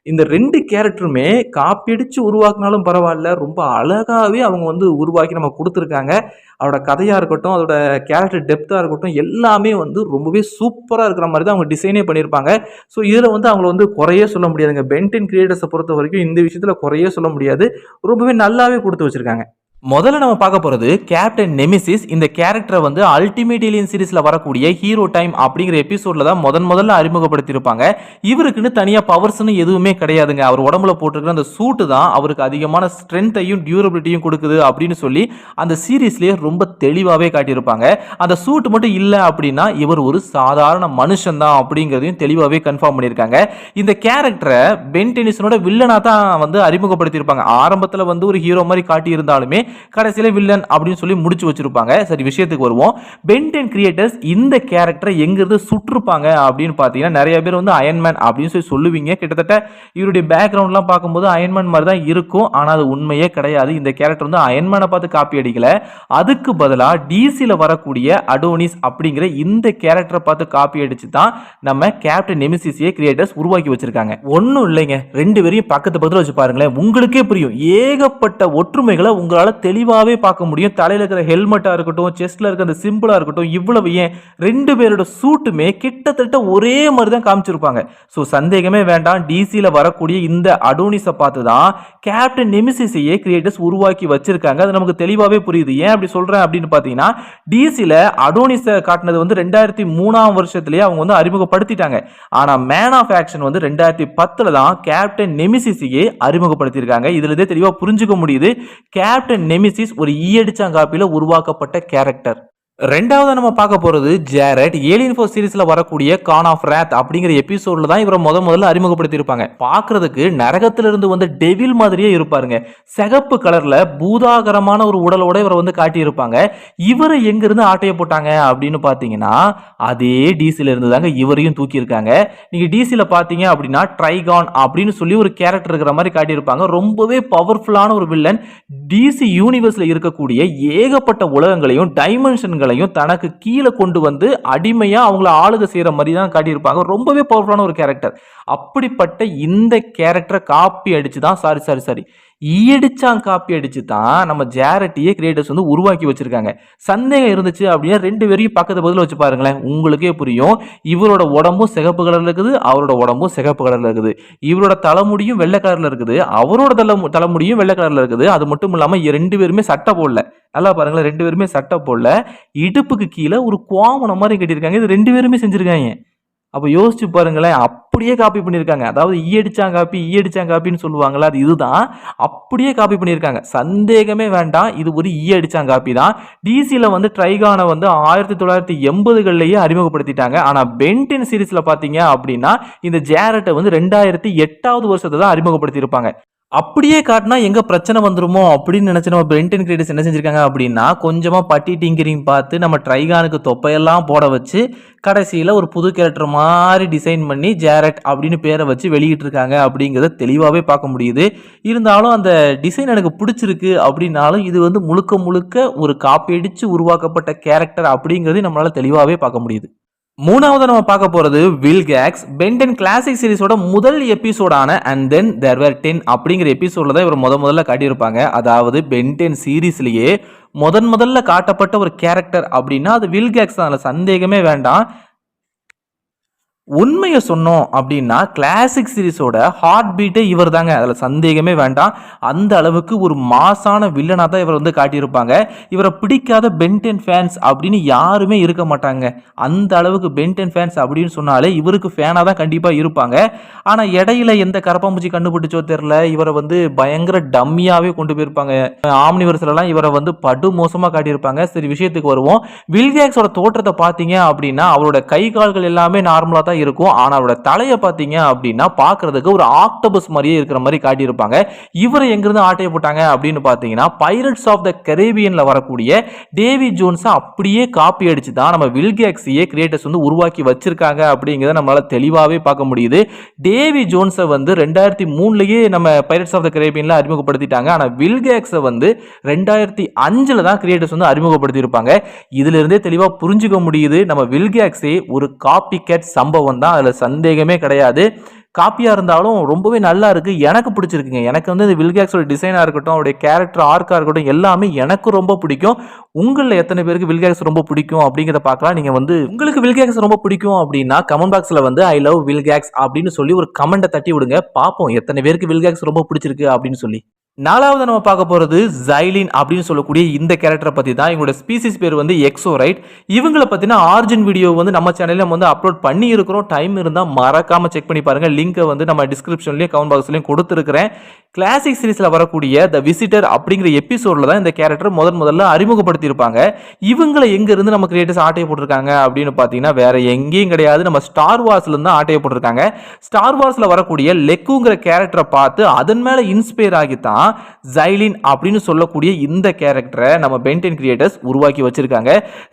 A: இந்த 2 கேரக்டருமே காப்பி அடிச்சு உருவாக்குனாலும் பரவாயில்ல, ரொம்ப அழகாவே அவங்க வந்து உருவாக்கி நம்ம கொடுத்துருக்காங்க. அதோட கதையா இருக்கட்டும், அதோட கேரக்டர் டெப்தா இருக்கட்டும், எல்லாமே வந்து ரொம்பவே சூப்பரா இருக்கிற மாதிரி தான் அவங்க டிசைனே பண்ணியிருப்பாங்க. ஸோ இதுல வந்து அவங்கள வந்து குறையே சொல்ல முடியாதுங்க. பென் 10 கிரியேட்டர்ஸை பொறுத்த வரைக்கும் இந்த விஷயத்துல குறையே சொல்ல முடியாது. ரொம்பவே நல்லாவே கொடுத்து வச்சிருக்காங்க. முதல்ல நம்ம பார்க்க போறது கேப்டன் நெமிசிஸ். இந்த கேரக்டரை வந்து அல்டிமேட் ஏலியன் சீரிஸ்ல வரக்கூடிய ஹீரோ டைம் அப்படிங்கிற எபிசோட்ல தான் முதல்ல அறிமுகப்படுத்தியிருப்பாங்க. இவருக்குன்னு தனியா பவர்ஸ்னு எதுவுமே கிடையாதுங்க. அவர் உடம்புல போட்டிருக்கிற அந்த சூட்டு தான் அவருக்கு அதிகமான ஸ்ட்ரென்த்தையும் டியூரபிலிட்டியும் கொடுக்குது அப்படின்னு சொல்லி அந்த சீரீஸ்லயே ரொம்ப தெளிவாகவே காட்டியிருப்பாங்க. அந்த சூட் மட்டும் இல்லை அப்படின்னா இவர் ஒரு சாதாரண மனுஷன் தான் அப்படிங்கிறதையும் தெளிவாகவே கன்ஃபார்ம் பண்ணியிருக்காங்க. இந்த கேரக்டரை பென் டெனிசனோட வில்லனா தான் வந்து அறிமுகப்படுத்தியிருப்பாங்க. ஆரம்பத்தில் வந்து ஒரு ஹீரோ மாதிரி காட்டியிருந்தாலுமே கடைசியில வில்லன் அப்படின்னு சொல்லி முடிச்சு வச்சிருப்பாங்க. சரி, விஷயத்துக்கு வருவோம். பென் 10 கிரியேட்டர்ஸ் இந்த கேரக்டரை எங்கிருந்து சுற்றுப்பாங்க அப்படின்னு பார்த்தீங்கன்னா நிறைய பேர் வந்து அயன்மேன் அப்படின்னு சொல்லி சொல்லுவீங்க. கிட்டத்தட்ட இவருடைய பேக்ரவுண்ட்லாம் பார்க்கும்போது அயன்மேன் மாதிரி தான் இருக்கும். ஆனால் அது உண்மையே கிடையாது. இந்த கேரக்டர் வந்து அயன்மேனை பார்த்து காப்பி அடிக்கல. அதுக்கு பதிலாக டிசியில் வரக்கூடிய அடோனிஸ் அப்படிங்கிற இந்த கேரக்டரை பார்த்து காப்பி அடிச்சு தான் நம்ம கேப்டன் நெமிசிஸையே கிரியேட்டர்ஸ் உருவாக்கி வச்சிருக்காங்க. ஒன்றும் இல்லைங்க, 2 பேரையும் பக்கத்து பக்கத்தில் வச்சு பாருங்களேன், உங்களுக்கே புரியும். ஏகப்பட்ட ஒற்றுமைகளை உங்களால் தெளிவாவே பார்க்க முடியும். தலையில இருக்கிற ஹெல்மெட்டா இருக்கட்டும், செஸ்ட்ல இருக்கிற அந்த சிம்பிளா இருக்கட்டும், இவ்வளவு ஏன் 2 பேரோட சூட்டுமே கிட்டத்தட்ட ஒரே மாதிரி தான் காமிச்சிருப்பாங்க. ஸோ சந்தேகமே வேண்டாம், டிசியில் வரக்கூடிய இந்த அடோனிஸை பார்த்து தான் கேப்டன் நெமிசிஸையே கிரியேட்டர்ஸ் உருவாக்கி வச்சிருக்காங்க. அது நமக்கு தெளிவாகவே புரியுது. ஏன் அப்படி சொல்கிறேன் அப்படின்னு பார்த்தீங்கன்னா, டிசியில் அடோனிஸை காட்டினது வந்து 2003ஆம் வருஷத்துலேயே அவங்க வந்து அறிமுகப்படுத்திட்டாங்க. ஆனால் மேன் ஆஃப் ஆக்ஷன் வந்து 2010 தான் கேப்டன் நெமிசிஸையே அறிமுகப்படுத்தியிருக்காங்க. இதுலேருந்தே தெளிவாக புரிஞ்சுக்க முடியுது, கேப்டன் நெமிசிஸ் ஒரு ஈயடிச்சாங்காப்பியில் உருவாக்கப்பட்ட கேரக்டர். ரெண்டாவது நம்ம பார்க்க போறது ஜேரட். ஏலியன் ஃபோர்ஸ் சீரிஸ்ல வரக்கூடிய கான் ஆஃப் ராத் அப்படிங்கிற எபிசோட்ல தான் இவரை முதல்ல அறிமுகப்படுத்தி இருப்பாங்க. பார்க்கிறதுக்கு நரகத்திலிருந்து வந்த டெவில் மாதிரியே இருப்பாருங்க. சிகப்பு கலர்ல பூதாகரமான ஒரு உடலோட இவரை வந்து காட்டி இருப்பாங்க. இவரை எங்க இருந்து ஆட்டைய போட்டாங்க அப்படின்னு பாத்தீங்கன்னா, அதே டிசில இருந்து தாங்க இவரையும் தூக்கி இருக்காங்க. நீங்க டிசில பாத்தீங்க அப்படின்னா ட்ரைகான் அப்படின்னு சொல்லி ஒரு கேரக்டர் இருக்கிற மாதிரி காட்டியிருப்பாங்க. ரொம்பவே பவர்ஃபுல்லான ஒரு வில்லன். டிசி யூனிவர்ஸ்ல இருக்கக்கூடிய ஏகப்பட்ட உலகங்களையும் டைமென்ஷன்களையும் தனக்கு கீழே கொண்டு வந்து அடிமையா அவங்கள ஆளுக செய்யற மாதிரி தான் காட்டியிருப்பாங்க. ரொம்பவே பவர்ஃபுல்லான ஒரு கேரக்டர். அப்படிப்பட்ட இந்த கேரக்டரை காப்பி அடிச்சு தான் சாரி ஈயடிச்சான் காப்பி அடிச்சு தான் நம்ம ஜேரட்டியே கிரியேட்டர்ஸ் வந்து உருவாக்கி வச்சிருக்காங்க. சந்தேகம் இருந்துச்சு அப்படின்னா 2 பேரையும் பக்கத்து பதில் வச்சு பாருங்களேன், உங்களுக்கே புரியும். இவரோட உடம்பும் சிகப்பு கலர்ல இருக்குது, அவரோட உடம்பும் சிகப்பு கலர்ல இருக்குது. இவரோட தலைமுடியும் வெள்ளை கலர்ல இருக்குது, அவரோட தலைமுடியும் வெள்ளை கலர்ல இருக்குது. அது மட்டும் இல்லாம 2 பேருமே சட்டை போடல. நல்லா பாருங்களேன், 2 பேருமே சட்டை போடல. இடுப்புக்கு கீழே ஒரு கோவணம் மாதிரி கட்டியிருக்காங்க. இது 2 பேருமே செஞ்சிருக்காங்க. அப்போ யோசிச்சு பாருங்களேன், அப்படியே காப்பி பண்ணியிருக்காங்க. அதாவது ஈயடிச்சாங்காப்பின்னு சொல்லுவாங்களா, அது இதுதான். அப்படியே காப்பி பண்ணியிருக்காங்க. சந்தேகமே வேண்டாம், இது ஒரு ஈயடிச்சாங்காப்பி தான். டிசியில் வந்து ட்ரைகானை வந்து 1980களிலேயே அறிமுகப்படுத்திட்டாங்க. ஆனால் பென்டென் சீரீஸில் பார்த்தீங்க அப்படின்னா இந்த ஜேரட்டை வந்து 2008வது வருஷத்தை தான் அறிமுகப்படுத்தியிருப்பாங்க. அப்படியே காட்டினா எங்க பிரச்சனை வந்துருமோ அப்படின்னு நினைச்சு நம்ம பென்டன் கிரியேட்டர்ஸ் என்ன செஞ்சிருக்காங்க அப்படின்னா, கொஞ்சமா பட்டி டிங்கரிங் பார்த்து நம்ம ட்ரைகானுக்கு தொப்பையெல்லாம் போட வச்சு கடைசியில் ஒரு புது கேரக்டர் மாதிரி டிசைன் பண்ணி ஜேரட் அப்படின்னு பேரை வச்சு வெளியிட்டு இருக்காங்க அப்படிங்கிறத தெளிவாகவே பார்க்க முடியுது. இருந்தாலும் அந்த டிசைன் எனக்கு பிடிச்சிருக்கு அப்படின்னாலும் இது வந்து முழுக்க முழுக்க ஒரு காப்பி அடிச்சு உருவாக்கப்பட்ட கேரக்டர் அப்படிங்கிறதையும் நம்மளால தெளிவாகவே பார்க்க முடியுது. மூணாவது நம்ம பார்க்க போறது வில்கேக்ஸ். பென்டென் கிளாசிக் சீரிஸோட முதல் எபிசோடான அண்ட் தென் தேர் வேர் 10 அப்படிங்கிற எபிசோட்ல தான் இவர் முதல்ல காட்டியிருப்பாங்க. அதாவது பென்டென் சீரீஸ்லயே முதல்ல காட்டப்பட்ட ஒரு கேரக்டர் அப்படின்னா அது வில்கேக்ஸ் தான், அதில் சந்தேகமே வேண்டாம். உண்மையை சொன்னோம் அப்படின்னா கிளாசிக் சீரிஸோட ஹார்ட் பீட்டே இவர் தாங்க, அதில் சந்தேகமே வேண்டாம். அந்த அளவுக்கு ஒரு மாசான வில்லனாக தான் இவர் வந்து காட்டியிருப்பாங்க. இவரை பிடிக்காத பென்டென் ஃபேன்ஸ் அப்படின்னு யாருமே இருக்க மாட்டாங்க. அந்த அளவுக்கு பென்டென் ஃபேன்ஸ் அப்படின்னு சொன்னாலே இவருக்கு ஃபேனாக தான் கண்டிப்பாக இருப்பாங்க. ஆனால் இடையில எந்த கரப்பாம்பூச்சி கண்டுபிடிச்சோ தெரில, இவரை வந்து பயங்கர டம்மியாகவே கொண்டு போயிருப்பாங்க. ஆம்னிவர்ஸ்லாம் இவரை வந்து படு மோசமாக காட்டியிருப்பாங்க. சரி, விஷயத்துக்கு வருவோம். வில்கேக்ஸோட தோற்றத்தை பார்த்தீங்க அப்படின்னா அவரோட கை கால்கள் எல்லாமே நார்மலாக தான் இருக்கும். ஆனா அவரோட தலையை பார்த்தீங்க அப்படின்னா பார்க்கிறதுக்கு ஒரு ஆக்டோபஸ் மாதிரியே இருக்கிற மாதிரி காட்டியிருப்பாங்க. இவரை எங்கிருந்து ஆட்டைய போட்டாங்க அப்படின்னு பார்த்தீங்கன்னா பைரட்ஸ் ஆஃப் த கரேபியன்ல வரக்கூடிய டேவி ஜோன்ஸை அப்படியே காப்பி அடிச்சு தான் நம்ம வில்கேக்ஸையே கிரியேட்டர்ஸ் வந்து உருவாக்கி வச்சிருக்காங்க அப்படிங்கிறத நம்மளால தெளிவாகவே பார்க்க முடியுது. டேவி ஜோன்ஸை வந்து 2003லயே நம்ம பைரட்ஸ் ஆஃப் த கரேபியன்ல அறிமுகப்படுத்திட்டாங்க. ஆனா வில்கேக்ஸை வந்து 2005ல தான் கிரியேட்டர்ஸ் வந்து அறிமுகப்படுத்தியிருப்பாங்க. இதுல இருந்தே தெளிவா புரிஞ்சுக்க முடியுது, நம்ம வில்கேக்ஸே ஒரு காப்பி கேட் சம்பவம் தான், அதுல சந்தேகமே கிடையாது. காப்பியா இருந்தாலும் ரொம்பவே நல்லா இருக்கு, எனக்கு பிடிச்சிருக்குங்க. எனக்கு வந்து இந்த வில்கேக்ஸோட டிசைனா இருக்கட்டும், அவருடைய கேரக்டர் ஆர்க்கா இருக்கட்டும், எல்லாமே எனக்கு ரொம்ப பிடிக்கும். உங்களில் எத்தனை பேருக்கு வில்கேக்ஸ் ரொம்ப பிடிக்கும் அப்படிங்கிறத பார்க்கலாம். நீங்க வந்து உங்களுக்கு வில்கேக்ஸ் ரொம்ப பிடிக்கும் அப்படின்னா கமெண்ட் பாக்ஸ்ல வந்து ஐ லவ் வில்கேக்ஸ் அப்படின்னு சொல்லி ஒரு கமெண்ட்டை தட்டி விடுங்க, பார்ப்போம் எத்தனை பேருக்கு வில்கேக்ஸ் ரொம்ப பிடிச்சிருக்கு அப்படின்னு சொல்லி. நாலாவது நம்ம பார்க்க போறது ஜைலின் அப்படின்னு சொல்லக்கூடிய இந்த கேரக்டரை பத்தி தான். இவங்களோட ஸ்பீசிஸ் பேர் வந்து எக்ஸோரைட். இவங்களை பத்தின ஆரிஜின் வீடியோ வந்து நம்ம சேனல்ல நம்ம வந்து அப்லோட் பண்ணி இருக்கிறோம். டைம் இருந்தால் மறக்காம செக் பண்ணி பாருங்க. லிங்கை வந்து நம்ம டிஸ்கிரிப்ஷன்லயும் கமெண்ட் பாக்ஸ்லயும் கொடுத்துருக்கிறேன். கிளாசிக் சீரிஸ்ல வரக்கூடிய த விசிட்டர் அப்படிங்கிற எபிசோட்ல தான் இந்த கேரக்டர் முதல்ல அறிமுகப்படுத்தி இருப்பாங்க. இவங்களை எங்க இருந்து நம்ம கிரியேட்டர்ஸ் ஆட்டைய போட்டிருக்காங்க அப்படின்னு பாத்தீங்கன்னா வேற எங்கேயும் கிடையாது, நம்ம ஸ்டார் வார்ஸ்ல இருந்து ஆட்டைய போட்டிருக்காங்க. ஸ்டார் வார்ஸ்ல வரக்கூடிய லெக்குங்கிற கேரக்டரை பார்த்து அதன் மேல இன்ஸ்பயர் ஆகித்தான் ஜைலின் அப்படின்னு சொல்லக்கூடிய இந்த கேரக்டரை நம்ம பென்டென் கிரியேட்டர்ஸ் உருவாக்கி வச்சிருக்காங்க.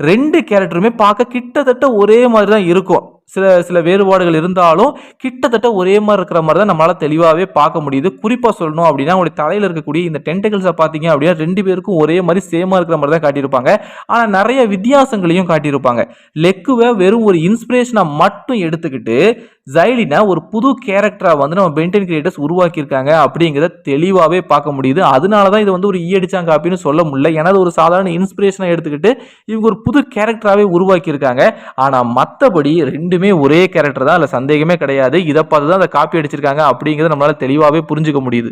A: 2 கேரக்டருமே பார்க்க கிட்டத்தட்ட ஒரே மாதிரி தான் இருக்கும். சில வேறுபாடுகள் இருந்தாலும் கிட்டத்தட்ட ஒரே மாதிரி இருக்கிற மாதிரி தான் நம்மளால தெளிவாகவே பார்க்க முடியுது. குறிப்பாக சொல்லணும் அப்படின்னா அவங்களுடைய தலையில் இருக்கக்கூடிய இந்த டென்டகிள்ஸை பார்த்தீங்க அப்படின்னா 2 பேருக்கும் ஒரே மாதிரி சேமாக இருக்கிற மாதிரி தான் காட்டியிருப்பாங்க. ஆனால் நிறைய வித்தியாசங்களையும் காட்டியிருப்பாங்க. லெக்குவை வெறும் ஒரு இன்ஸ்பிரேஷனாக மட்டும் எடுத்துக்கிட்டு ஜைலினை ஒரு புது கேரக்டரா வந்து நம்ம பென்டென் கிரியேட்டர்ஸ் உருவாக்கியிருக்காங்க அப்படிங்கிறத தெளிவாகவே பார்க்க முடியுது. அதனால தான் இது வந்து ஒரு ஈயடிச்சாங்க அப்படின்னு சொல்ல முடியல. ஏன்னா ஒரு சாதாரண இன்ஸ்பிரேஷனாக எடுத்துக்கிட்டு இவங்க ஒரு புது கேரக்டராகவே உருவாக்கியிருக்காங்க. ஆனால் மற்றபடி ரெண்டுமே ஒரே கேரக்டர் தான், அதில் சந்தேகமே கிடையாது. இதை பார்த்து தான் அதை காப்பி அடிச்சிருக்காங்க அப்படிங்கிறத நம்மளால தெளிவாகவே புரிஞ்சுக்க முடியுது.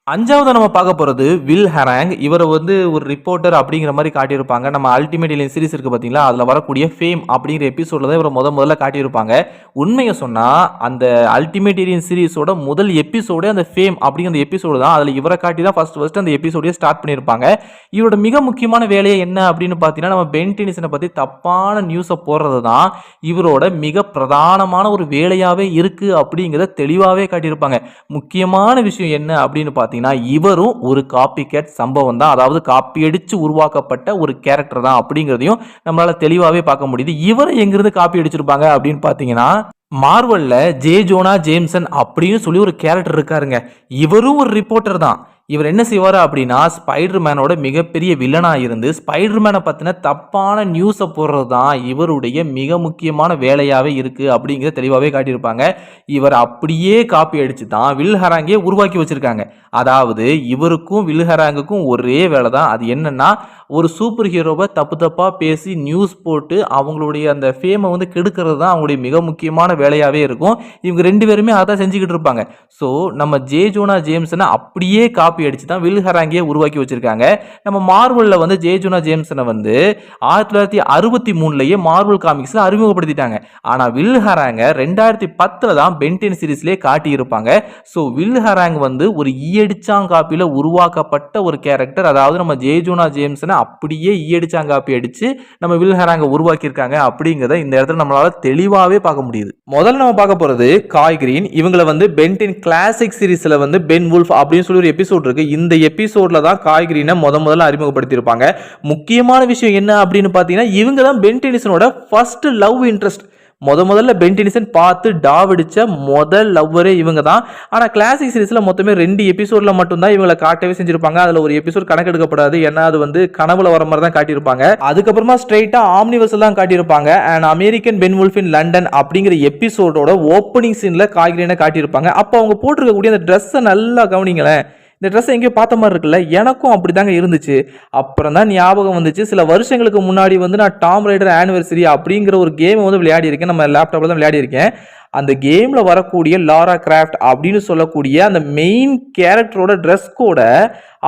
A: 5வது நம்ம பார்க்க போகிறது வில் ஹெராங். இவரை வந்து ஒரு ரிப்போர்ட்டர் அப்படிங்கிற மாதிரி காட்டியிருப்பாங்க. நம்ம அல்டிமேட் ஏலியன் சீரிஸ் இருக்குது பார்த்தீங்களா, அதில் வரக்கூடிய ஃபேம் அப்படிங்கிற எபிசோடில் தான் இவரை முதல்ல காட்டியிருப்பாங்க. உண்மையை சொன்னால் அந்த அல்டிமேட் ஏலியன் சீரிஸோட முதல் எபிசோடே அந்த ஃபேம் அப்படிங்கிற எபிசோடு தான். அதில் இவரை காட்டி தான் ஃபர்ஸ்ட் அந்த எபிசோடே ஸ்டார்ட் பண்ணியிருப்பாங்க. இவரோட மிக முக்கியமான வேலையை என்ன அப்படின்னு பார்த்தீங்கன்னா நம்ம பென் டென்னிசனை பற்றி தப்பான நியூஸை போடுறது தான் இவரோட மிக பிரதானமான ஒரு வேலையாகவே இருக்குது அப்படிங்கிறத தெளிவாகவே காட்டியிருப்பாங்க. முக்கியமான விஷயம் என்ன அப்படின்னு பார்த்தீங்கன்னா இவரும் ஒரு காப்பி கேட் சம்பவம் தான், அதாவது காப்பி அடிச்சு உருவாக்கப்பட்ட ஒரு கேரக்டர் தான் அப்படிங்கிறதையும் நம்மளால தெளிவாகவே பார்க்க முடியுது. இவரை எங்கிருந்து காப்பி அடிச்சிருப்பாங்க அப்படின்னு பார்த்தீங்கன்னா மார்வல்ல ஜே ஜோனா ஜேம்சன் அப்படின்னு சொல்லி ஒரு கேரக்டர் இருக்காருங்க. இவரும் ஒரு ரிப்போர்ட்டர் தான். இவர் என்ன செய்வார் அப்படின்னா ஸ்பைடர் மேனோட மிகப்பெரிய வில்லனாக இருந்து ஸ்பைடர் மேனை பற்றின தப்பான நியூஸை போடுறது தான் இவருடைய மிக முக்கியமான வேலையாகவே இருக்குது அப்படிங்கிறத தெளிவாகவே காட்டியிருப்பாங்க. இவர் அப்படியே காப்பி அடித்து தான் வில் ஹெராங்கே உருவாக்கி வச்சுருக்காங்க. அதாவது இவருக்கும் வில் ஹெராங்குக்கும் ஒரே வேலை தான். அது என்னென்னா ஒரு சூப்பர் ஹீரோவை தப்பாக பேசி நியூஸ் போட்டு அவங்களுடைய அந்த ஃபேமை வந்து கெடுக்கிறது தான் அவங்களுடைய மிக முக்கியமான வேலையாகவே இருக்கும். இவங்க 2 பேருமே அதை தான் செஞ்சுக்கிட்டு இருப்பாங்க. ஸோ நம்ம ஜே ஜோனா ஜேம்சனை அப்படியே காப்பி அடிச்சு தான் வில் ஹெராங்கே உருவாக்கி வச்சிருக்காங்க. நம்ம மார்வலில் வந்து ஜே ஜோனா ஜேம்சனை வந்து 1963 மார்வல் காமிக்ஸில் அறிமுகப்படுத்திட்டாங்க. ஆனால் வில் ஹெராங்க 2010 தான் பென் 10 சீரீஸ்லேயே காட்டியிருப்பாங்க. ஸோ வில் ஹெராங் வந்து ஒரு ஈயடிச்சாங்காப்பியில் உருவாக்கப்பட்ட ஒரு கேரக்டர். அதாவது நம்ம ஜே ஜோனா ஜேம்சனை அப்படியே ஈயடிச்சாங்காப்பி அடிச்சு நம்ம வில் ஹெராங்கை உருவாக்கியிருக்காங்க அப்படிங்கிறத இந்த இடத்துல நம்மளால தெளிவாகவே பார்க்க முடியுது. முதல்ல நம்ம பார்க்க போகிறது காய் கிரீன். இவங்களை வந்து பென் 10 கிளாசிக் சீரீஸில் வந்து பென் வுல்ஃப் அப்படின்னு சொல்லி ஒரு எபிசோட் இருக்கு. இந்த எபிசோட்ல தான் காய் கிரீனை முதல்ல அறிமுகப்படுத்தியிருப்பாங்க. முக்கியமான விஷயம் என்ன அப்படின்னு பார்த்தீங்கன்னா இவங்க தான் பென் டென்னிசனோட ஃபர்ஸ்ட் லவ் இன்ட்ரெஸ்ட். முதல்ல பென் டென்னிசன் பார்த்து டாவடிச்ச முதல் லவ்வரே இவங்க தான். ஆனால் கிளாசிக் சீரீஸில் மொத்தமே 2 எபிசோடில் மட்டும்தான் இவங்களை காட்டவே செஞ்சிருப்பாங்க. அதில் ஒரு எபிசோட் கணக்கெடுக்கப்படாது, ஏன்னா அது வந்து கனவுல வர மாதிரி தான் காட்டியிருப்பாங்க. அதுக்கப்புறமா ஸ்ட்ரெயிட்டாக ஆம்னிவர்ஸில் தான் காட்டியிருப்பாங்க. And American Ben Wolf in London அப்படிங்கிற எபிசோடோட ஓப்பனிங் சீனில் காய்கிரீனை காட்டியிருப்பாங்க. அப்போ அவங்க போட்டிருக்கக்கூடிய அந்த ட்ரெஸ்ஸை நல்லா கவனிங்களேன். இந்த ட்ரெஸ் எங்கேயோ பார்த்த மாதிரி இருக்குல்ல, எனக்கும் அப்படி தாங்க இருந்துச்சு. அப்புறம் தான் ஞாபகம் வந்துச்சு, சில வருஷங்களுக்கு முன்னாடி வந்து நான் டாம் ரைடர் ஆனிவர்சரி அப்படிங்கிற ஒரு கேமை வந்து விளையாடி இருக்கேன். நம்ம லேப்டாப்பில் தான் விளையாடி இருக்கேன். அந்த கேமில் வரக்கூடிய லாரா கிராஃப்ட் அப்படின்னு சொல்லக்கூடிய அந்த மெயின் கேரக்டரோட ட்ரெஸ் கோட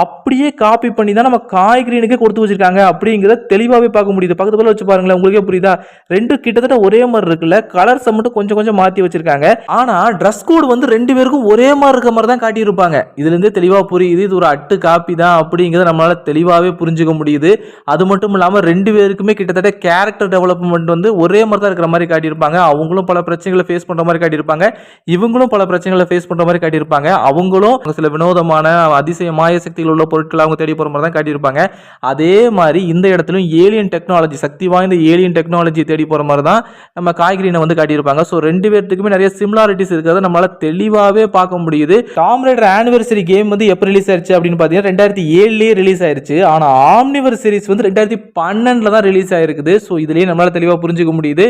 A: அப்படியே காப்பி பண்ணி தான் நம்ம காய் கிரீனுக்கே கொடுத்து வச்சிருக்காங்க அப்படிங்கிறத தெளிவாகவே பார்க்க முடியுது. பக்கத்து போல வச்சு பாருங்களேன், உங்களுக்கே புரியுதா? 2 கிட்டத்தட்ட ஒரே மாதிரி இருக்குல்ல, கலர்ஸை மட்டும் கொஞ்சம் மாற்றி வச்சிருக்காங்க. ஆனால் ட்ரெஸ் கோடு வந்து 2 பேருக்கும் ஒரே மாதிரி இருக்க மாதிரி தான் காட்டியிருப்பாங்க. இதுலேருந்தே தெளிவாக புரியுது இது ஒரு அட்டு காப்பி தான் அப்படிங்கிறத நம்மளால தெளிவாகவே புரிஞ்சுக்க முடியுது. அது மட்டும் இல்லாமல் 2 பேருக்குமே கிட்டத்தட்ட கேரக்டர் டெவலப்மெண்ட் வந்து ஒரே மாதிரி தான் இருக்கிற மாதிரி காட்டியிருப்பாங்க. அவங்களும் பல பிரச்சனைகளை ஃபேஸ் பண்ணுற மாதிரி காட்டியிருப்பாங்க, இவங்களும் பல பிரச்சனைகளை ஃபேஸ் பண்ணுற மாதிரி காட்டியிருப்பாங்க. அவங்களும் சில வினோதமான அதிசய மாய சக்தி உள்ள பொருட்களை அவங்க தேடி போற மாதிரி தான் காட்டியிருப்பாங்க. அதே மாதிரி இந்த இடத்துலயும் ஏலியன் டெக்னாலஜி, சக்தி வாய்ந்த ஏலியன் டெக்னாலஜி தேடி போற மாதிரி தான் நம்ம காய்கறினை வந்து காட்டியிருப்பாங்க. ஸோ 2 பேர்த்துக்குமே நிறைய சிமிலாரிட்டிஸ் இருக்கிறத நம்மளால தெளிவாகவே பார்க்க முடியுது. டாம் ரைடர் ஆனிவர்சரி கேம் வந்து எப்போ ரிலீஸ் ஆயிடுச்சு அப்படின்னு பார்த்தீங்கன்னா 2007 ரிலீஸ் ஆயிருச்சு. ஆனால் ஆம்னிவர் சீரிஸ் வந்து 2012 தான் ரிலீஸ் ஆயிருக்குது. ஸோ இதுலேயே நம்மளால தெளிவாக புரிஞ்சுக்க முடியுது,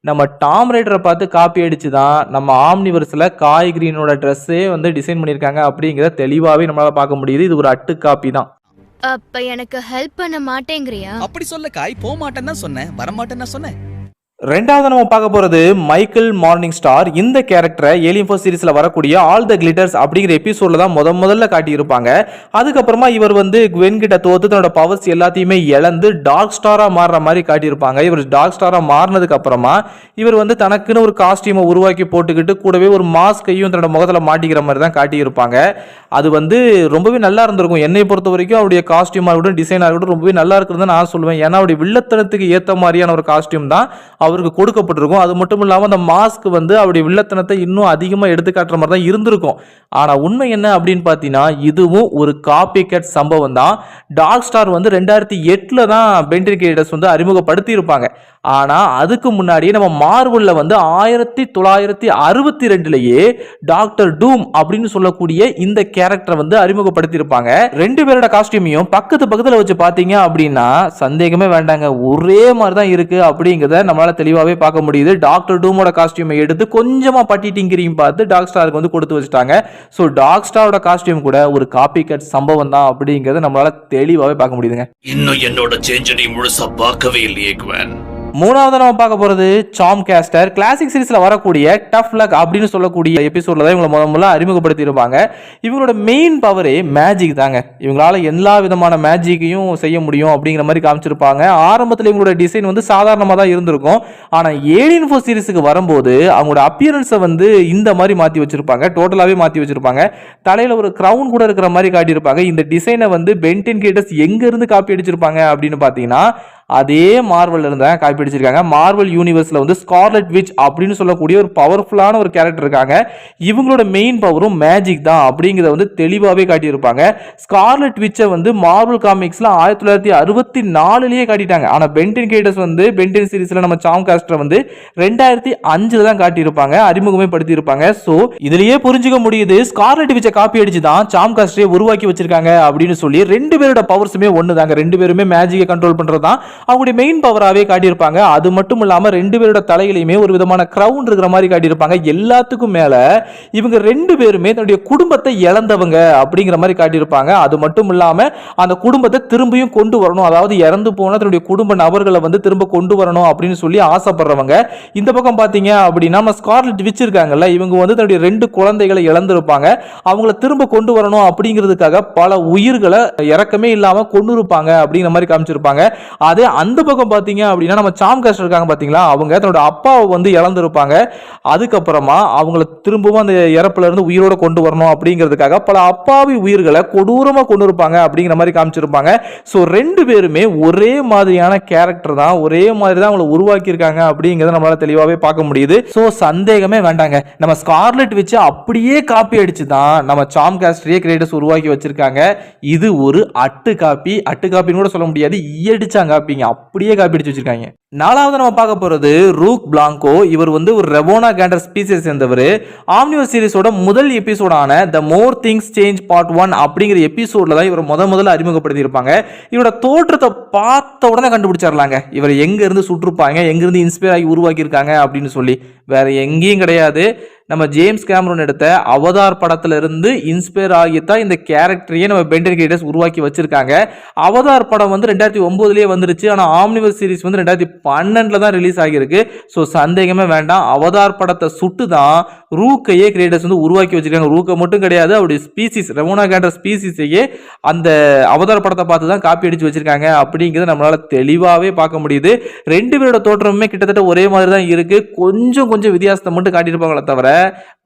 A: நம்ம டாம் ரைடரை பார்த்து காப்பி அடிச்சு தான் நம்ம ஆம்னிவர்ஸில் காய் கிரீனோட ட்ரெஸ்ஸே வந்து டிசைன் பண்ணியிருக்காங்க அப்படிங்கிறத தெளிவாகவே நம்மளால் பார்க்க முடியுது. இது ஒரு அட்டு காப்பி தான்.
B: அப்ப எனக்கு ஹெல்ப் பண்ண மாட்டேங்கறியா?
C: அப்படி சொல்ல காய், போக மாட்டேன்னு தான் சொன்னேன், வர மாட்டேன்னு தான் சொன்னேன்.
A: 2வது நம்ம பார்க்க போகிறது மைக்கேல் மார்னிங் ஸ்டார். இந்த கேரக்டரை ஏலியன் ஃபோர்ஸ் சீரிஸில் வரக்கூடிய ஆல் த கிளிட்டர்ஸ் அப்படிங்கிற எபிசோடில் தான் முதல்ல காட்டியிருப்பாங்க. அதுக்கப்புறமா இவர் வந்து குவென் கிட்ட தோத்து தன்னோட பவர்ஸ் எல்லாத்தையுமே இழந்து டார்க் ஸ்டாராக மாறுற மாதிரி காட்டியிருப்பாங்க. இவர் டார்க் ஸ்டாராக மாறினதுக்கு அப்புறமா இவர் வந்து தனக்குன்னு ஒரு காஸ்டியூமை உருவாக்கி போட்டுக்கிட்டு கூடவே ஒரு மாஸ்கையும் தன்னோட முகத்தில் மாட்டிக்கிற மாதிரி தான் காட்டியிருப்பாங்க. அது வந்து ரொம்பவே நல்லா இருந்திருக்கும். என்னை பொறுத்த வரைக்கும் அவருடைய காஸ்டியூமாக இருக்கட்டும், டிசைனாக இருக்கட்டும் ரொம்பவே நல்லா இருக்குதுன்னு நான் சொல்லுவேன். ஏன்னா அவருடைய வில்லத்தனத்துக்கு ஏற்ற மாதிரியான ஒரு காஸ்டியூம் தான் அவர் அவருக்கு கொடுக்கப்பட்டிருக்கும். அது மட்டும் இல்லாம அந்த மாஸ்க் வந்து அவருடைய வில்லத்தனத்தை இன்னும் அதிகமா எடுத்துக்காட்டுற மாதிரி தான் இருந்திருக்கும். ஆனா உண்மை என்ன அப்படின்னு பார்த்தீங்கன்னா, இதுவும் ஒரு காப்பி கேட் சம்பவம் தான். டார்க் ஸ்டார் வந்து 2008ல தான் பென்டன் கிரேடஸ் வந்து அறிமுகப்படுத்தி இருப்பாங்க. ஆனா அதுக்கு முன்னாடியே நம்ம மார்வல்ல வந்து 1962லயே டாக்டர் டூம் அப்படின்னு சொல்லக்கூடிய இந்த கேரக்டரை வந்து அறிமுகப்படுத்தி இருப்பாங்க. ரெண்டு பேரோட காஸ்டியூமையும் பக்கத்துல வச்சு பாத்தீங்க அப்படின்னா சந்தேகமே வேண்டாங்க, ஒரே மாதிரி தான் இருக்கு அப்படிங்கறத நம்மளால தெளிவாவே பார்க்க முடியுது. டாக்டர் டூமோட காஸ்டியூமை எடுத்து கொஞ்சமா பட்டி டிங்கரிங் பார்த்து டார்க் ஸ்டாருக்கு வந்து கொடுத்து வச்சுட்டாங்க. ஸோ டார்க் ஸ்டாரோட காஸ்டியூம் கூட ஒரு காப்பி கட் சம்பவம் தான் அப்படிங்கறத நம்மளால தெளிவாவே பார்க்க முடியுதுங்க.
D: இன்னும் என்னோட சேஞ்ச நீ முழுசா பார்க்கவே இல்லையே குவன்.
A: மூணாவது நம்ம பார்க்க போறது சாம் கேஸ்டர். கிளாசிக் சீரிஸ்ல வரக்கூடிய டஃப் லக் அப்படின்னு சொல்லக்கூடிய எபிசோட்ல தான் இவங்களை முதல்ல அறிமுகப்படுத்தி இருப்பாங்க. இவங்களோட மெயின் பவரே மேஜிக் தாங்க. இவங்களால எல்லா விதமான மேஜிக்கையும் செய்ய முடியும் அப்படிங்கிற மாதிரி காமிச்சிருப்பாங்க. ஆரம்பத்தில் இவங்களோட டிசைன் வந்து சாதாரணமாக தான் இருந்திருக்கும். ஆனால் ஏலியன் ஃபோர்ஸ் சீரிஸுக்கு வரும்போது அவங்களோட அப்பியரன்ஸை வந்து இந்த மாதிரி மாற்றி வச்சிருப்பாங்க. டோட்டலாகவே மாற்றி வச்சிருப்பாங்க. தலையில் ஒரு கிரவுன் கூட இருக்கிற மாதிரி காட்டியிருப்பாங்க. இந்த டிசைனை வந்து பென்டன் கிரேடஸ் எங்கேருந்து காப்பி அடிச்சிருப்பாங்க அப்படின்னு பார்த்தீங்கன்னா அதே மார்வல் இருந்து தான் காப்பி அடிச்சிருக்காங்க. மார்வல் யூனிவர்ஸ்ல வந்து ஸ்கார்லெட் விச் அப்படின்னு சொல்லக்கூடிய ஒரு பவர்ஃபுல்லான ஒரு கேரக்டர் இருக்காங்க. இவங்களோட மெயின் பவரும் மேஜிக் தான் அப்படிங்கிறத வந்து தெளிவாகவே காட்டியிருப்பாங்க. ஸ்கார்லெட் விச்சை வந்து மார்வல் காமிக்ஸ்ல 1964லயே காட்டிட்டாங்க. ஆனா பென்டன் கிரேடஸ் வந்து பென்டன் சீரிஸ்ல நம்ம சாம் காஸ்டர் வந்து 2005ல தான் காட்டியிருப்பாங்க, அறிமுகமே படுத்தியிருப்பாங்க. ஸோ இதுலயே புரிஞ்சுக்க முடியுது ஸ்கார்லெட் விச்சை காப்பி அடிச்சு தான் சாம் காஸ்டரை உருவாக்கி வச்சிருக்காங்க அப்படின்னு சொல்லி. ரெண்டு பேரோட பவர்ஸுமே ஒன்று தாங்க. ரெண்டு பேருமே மேஜிக்கை கண்ட்ரோல் பண்றது தான் அவங்களுடைய மெயின் பவராகவே காட்டியிருப்பாங்க. அது மட்டும் இல்லாம ரெண்டு பேரோட தலையிலையுமே ஒரு விதமான கிரவுன் இருக்கிற மாதிரி காட்டியிருப்பாங்க. எல்லாத்துக்கும் மேல இவங்க ரெண்டு பேருமே தன்னுடைய குடும்பத்தை இழந்தவங்க அப்படிங்கிற மாதிரி காட்டியிருப்பாங்க. அது மட்டும் இல்லாம அந்த குடும்பத்தை திரும்பியும் கொண்டு வரணும், அதாவது இறந்து போன தன்னுடைய குடும்ப நபர்களை வந்து திரும்ப கொண்டு வரணும் அப்படின்னு சொல்லி ஆசைப்படுறவங்க. இந்த பக்கம் பாத்தீங்க அப்படின்னா நம்ம ஸ்கார்லெட் விச் இருக்காங்கல்ல, இவங்க வந்து தன்னுடைய ரெண்டு குழந்தைகளை இழந்திருப்பாங்க. அவங்கள திரும்ப கொண்டு வரணும் அப்படிங்கிறதுக்காக பல உயிர்களை இறக்கமே இல்லாம கொண்டு இருப்பாங்க அப்படிங்கிற மாதிரி காமிச்சிருப்பாங்க. அதே அந்த பக்கம் பாத்தீங்க அப்படின்னா நம்ம சாம் காஸ்டர் இருக்காங்க பாத்தீங்களா, அவங்க தன்னோட அப்பாவை வந்து இழந்திருப்பாங்க. அதுக்கப்புறமா அவங்களை திரும்பவும் அந்த இறப்புல இருந்து உயிரோட கொண்டு வரணும் அப்படிங்கிறதுக்காக பல அப்பாவி உயிர்களை கொடூரமா கொண்டு இருப்பாங்க அப்படிங்கிற மாதிரி காமிச்சிருப்பாங்க. ஸோ ரெண்டு பேருமே ஒரே மாதிரியான கேரக்டர் தான், ஒரே மாதிரி தான் அவங்களை உருவாக்கி இருக்காங்க அப்படிங்கிறத நம்மளால தெளிவாகவே பார்க்க முடியுது. ஸோ சந்தேகமே வேண்டாங்க, நம்ம ஸ்கார்லெட் வச்சு அப்படியே காப்பி அடிச்சு தான் நம்ம சாம் காஸ்டரையே கிரியேட்டர்ஸ் உருவாக்கி வச்சிருக்காங்க. இது ஒரு அட்டு காப்பின்னு கூட சொல்ல முடியாது, ஈயடிச்சாங்க காப்பிங்க, அப்படியே காப்பி அடிச்சு வச்சிருக்காங்க. நாலாவது நம்ம பார்க்க போறது ரூக் பிளாங்கோ. இவர் வந்து ஒரு ரெவோனா கேண்டர் ஸ்பீசிஸ் சேர்ந்தவர். ஆம்னிவர்ஸ் சீரிஸோட முதல் எபிசோடான த மோர் திங்ஸ் சேஞ்ச் பார்ட் 1 அப்படிங்கிற எபிசோட்ல தான் இவர் முதல்ல அறிமுகப்படுத்தி இருப்பாங்க. இவரோட தோற்றத்தை பார்த்த உடனே கண்டுபிடிச்சிடலாங்க இவர் எங்க இருந்து சுற்றுப்பாங்க, எங்க இருந்து இன்ஸ்பயர் ஆகி உருவாக்கி இருக்காங்க அப்படின்னு சொல்லி. வேற எங்கேயும் கிடையாது, நம்ம ஜேம்ஸ் கேமரூன் எடுத்த அவதார் படத்துல இருந்து இன்ஸ்பயர் ஆகித்தான் இந்த கேரக்டரையே நம்ம பென்டன் கிரேடஸ் உருவாக்கி வச்சிருக்காங்க. அவதார் படம் வந்து 2009லயே வந்துருச்சு. ஆனா ஆம்னிவர்ஸ் சீரிஸ் வந்து 2012ல தான் ரிலீஸ் ஆகியிருக்கு. ஸோ சந்தேகமே வேண்டாம், அவதார் படத்தை சுட்டு தான் ரூக்கையே கிரியேட்டர்ஸ் வந்து உருவாக்கி வச்சிருக்காங்க. ரூக்கை மட்டும் கிடையாது, அவருடைய ஸ்பீசிஸ் ரெவோனா கேண்டர் ஸ்பீசிஸையே அந்த அவதார் படத்தை பார்த்து தான் காப்பி அடிச்சு வச்சிருக்காங்க அப்படிங்கிறத நம்மளால தெளிவாகவே பார்க்க முடியுது. ரெண்டு பேரோட தோற்றமுமே கிட்டத்தட்ட ஒரே மாதிரி தான் இருக்கு, கொஞ்சம் வித்தியாசத்தை மட்டும் காட்டியிருப்பாங்களே தவிர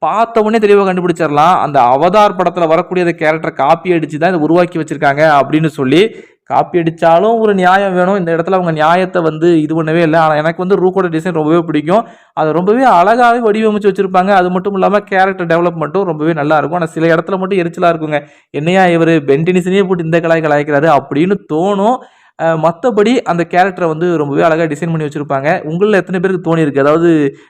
A: பார்த்த உடனே தெளிவாக கண்டுபிடிச்சிடலாம் அந்த அவதார் படத்தில் வரக்கூடிய அந்த கேரக்டரை காப்பி அடிச்சு தான் இதை உருவாக்கி வச்சிருக்காங்க அப்படின்னு சொல்லி. காப்பி அடித்தாலும் ஒரு நியாயம் வேணும், இந்த இடத்துல அவங்க நியாயத்தை வந்து இது பண்ணவே இல்லை. ஆனால் எனக்கு வந்து ரூக்கோட டிசைன் ரொம்பவே பிடிக்கும், அதை ரொம்பவே அழகாகவே வடிவமைச்சு வச்சிருப்பாங்க. அது மட்டும் இல்லாமல் கேரக்டர் டெவலப்மெண்ட்டும் ரொம்பவே நல்லா இருக்கும். ஆனால் சில இடத்துல மட்டும் எரிச்சலாக இருக்குங்க, என்னையா இவர் பென்டனிஸனையே போட்டு இந்த கலாய்க்கிறாரு அப்படின்னு தோணும். மற்றபடி அந்த கேரக்டரை வந்து ரொம்பவே அழகாக டிசைன் பண்ணி வச்சுருப்பாங்க. உங்களில் எத்தனை பேருக்கு தோணியிருக்கு, அதாவது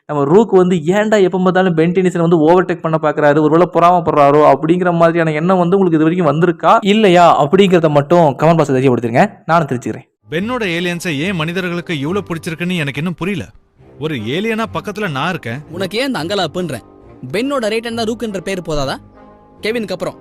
A: நம்ம ரூக் வந்து ஏன்டா எப்போ பார்த்தாலும் பென்டனிஸனை வந்து ஓவர்டேக் பண்ண பார்க்குறாரு, ஒருவேளை பொறாமப்படுறாரோ அப்படிங்கிற மாதிரியான எண்ணம் வந்து உங்களுக்கு இது வரைக்கும் வந்திருக்கா இல்லையா அப்படிங்கிறத மட்டும் கமெண்ட் பாக்ஸில் தெரியப்படுத்துருங்க, நானும் தெரிஞ்சுக்கிறேன்.
E: பென்னோட ஏலியன்ஸை ஏன் மனிதர்களுக்கு இவ்வளவு பிடிச்சிருக்குன்னு எனக்கு இன்னும் புரியல. ஒரு ஏலியனா பக்கத்துல நான் இருக்கேன்,
C: உனக்கு ஏன் இந்த அங்கலாப்புன்றேன்? பென்னோட ரைட் ஹேண்ட் தான் ரூக்ன்ற பேர் போதாதா? கெவினுக்கு அப்புறம்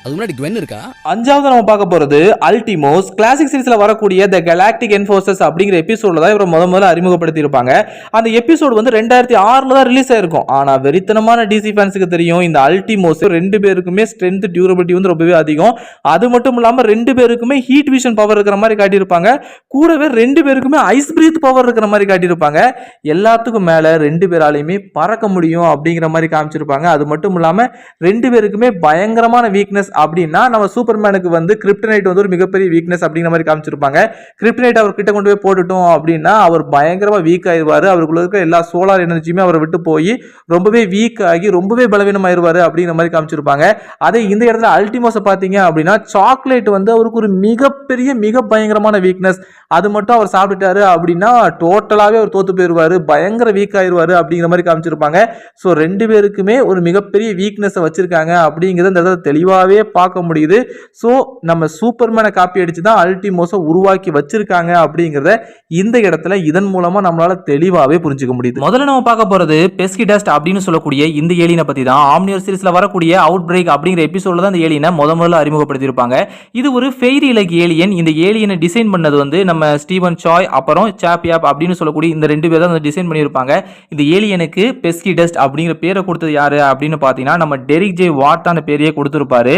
C: அது முன்னாடி குவென் இருக்கா?
A: அஞ்சாவது நம்ம பார்க்க போறது அல்டிமோஸ். கிளாசிக் சீரிஸ்ல வரக்கூடிய தி கலாக்டிக் என்ஃபோர்சர்ஸ் அப்படிங்கிற எபிசோட்ல தான் இவர் முதல்ல அறிமுகப்படுத்தி இருப்பாங்க. அந்த எபிசோடு வந்து 2006ல தான் ரிலீஸ் ஆயிருக்கும். ஆனா வெறித்தனமான டிசி ஃபேன்ஸுக்கு தெரியும் இந்த அல்டிமோஸ் ரெண்டு பேருக்குமே ஸ்ட்ரென்த் டியூரபிலிட்டி வந்து ரொம்பவே அதிகம். அது மட்டும் இல்லாம ரெண்டு பேருக்குமே ஹீட் விஷன் பவர் இருக்கிற மாதிரி காட்டியிருப்பாங்க. கூடவே ரெண்டு பேருக்குமே ஐஸ் பிரீத் பவர் இருக்கிற மாதிரி காட்டியிருப்பாங்க. எல்லாத்துக்கும் மேல ரெண்டு பேராலையுமே பறக்க முடியும் அப்படிங்கிற மாதிரி காமிச்சிருப்பாங்க. அது மட்டும் இல்லாம ரெண்டு பேருக்குமே பயங்கரமான வீக்னஸ் அப்படின்னா நம்ம சூப்பர்மேனுக்கு வந்து கிரிப்டனைட் வந்து ஒரு மிகப்பெரிய வீக்னஸ் அப்படிங்கிற மாதிரி காமிச்சிருப்பாங்க. கிரிப்டனைட் அவர் கிட்ட கொண்டு போய் போட்டுட்டோம் அப்படின்னா அவர் பயங்கரமா வீக் ஆயிடுவாரு. அவருக்குள்ள இருக்க எல்லா சோலார் எனர்ஜியுமே அவரை விட்டு போய் ரொம்பவே வீக் ஆகி ரொம்பவே பலவீனமாயிருவாரு அப்படிங்கிற மாதிரி காமிச்சிருப்பாங்க. அதே இந்த இடத்துல அல்டிமோஸை பார்த்தீங்க அப்படின்னா சாக்லேட் வந்து அவருக்கு ஒரு மிகப்பெரிய மிக பயங்கரமான வீக்னஸ். அது மட்டும் அவர் சாப்பிட்டுட்டாரு அப்படின்னா டோட்டலாகவே அவர் தோத்து போயிடுவாரு, பயங்கர வீக் ஆயிடுவாரு அப்படிங்கிற மாதிரி காமிச்சிருப்பாங்க. ஸோ ரெண்டு பேருக்குமே ஒரு மிகப்பெரிய வீக்னஸை வச்சிருக்காங்க அப்படிங்கிறத இந்த இடத்துல தெளிவாகவே பார்க்க முடியுது. ஸோ நம்ம சூப்பர்மேனை காப்பி அடிச்சு தான் அல்டிமோஸை உருவாக்கி வச்சிருக்காங்க அப்படிங்கிறத இந்த இடத்துல இதன் மூலமா நம்மளால தெளிவாகவே புரிஞ்சுக்க முடியுது. முதல்ல நம்ம பார்க்க போறது பெஸ்கி டஸ்ட் அப்படின்னு சொல்லக்கூடிய இந்த ஏலியனை பத்தி தான். ஆம்னிவர் சீரிஸ்ல வரக்கூடிய அவுட் பிரேக் அப்படிங்கிற எபிசோட்ல தான் இந்த ஏலியனை முதல்ல அறிமுகப்படுத்தியிருப்பாங்க. இது ஒரு ஃபெய்ரி லைக் ஏலியன். இந்த ஏலியனை டிசைன் பண்ணது வந்து நம்ம ஸ்டீவன் சாய் அப்புறம் சாப்பியாப் அப்படின்னு சொல்லக்கூடிய இந்த ரெண்டு பேர் தான் டிசைன் பண்ணியிருப்பாங்க. இந்த ஏலியனுக்கு பெஸ்கி டஸ்ட் அப்படிங்கிற பேரை கொடுத்தது யாரு அப்படின்னு பார்த்தீங்கன்னா நம்ம டெரிக் ஜே வாட் தான் பேரையே கொடுத்திருப்பாரு.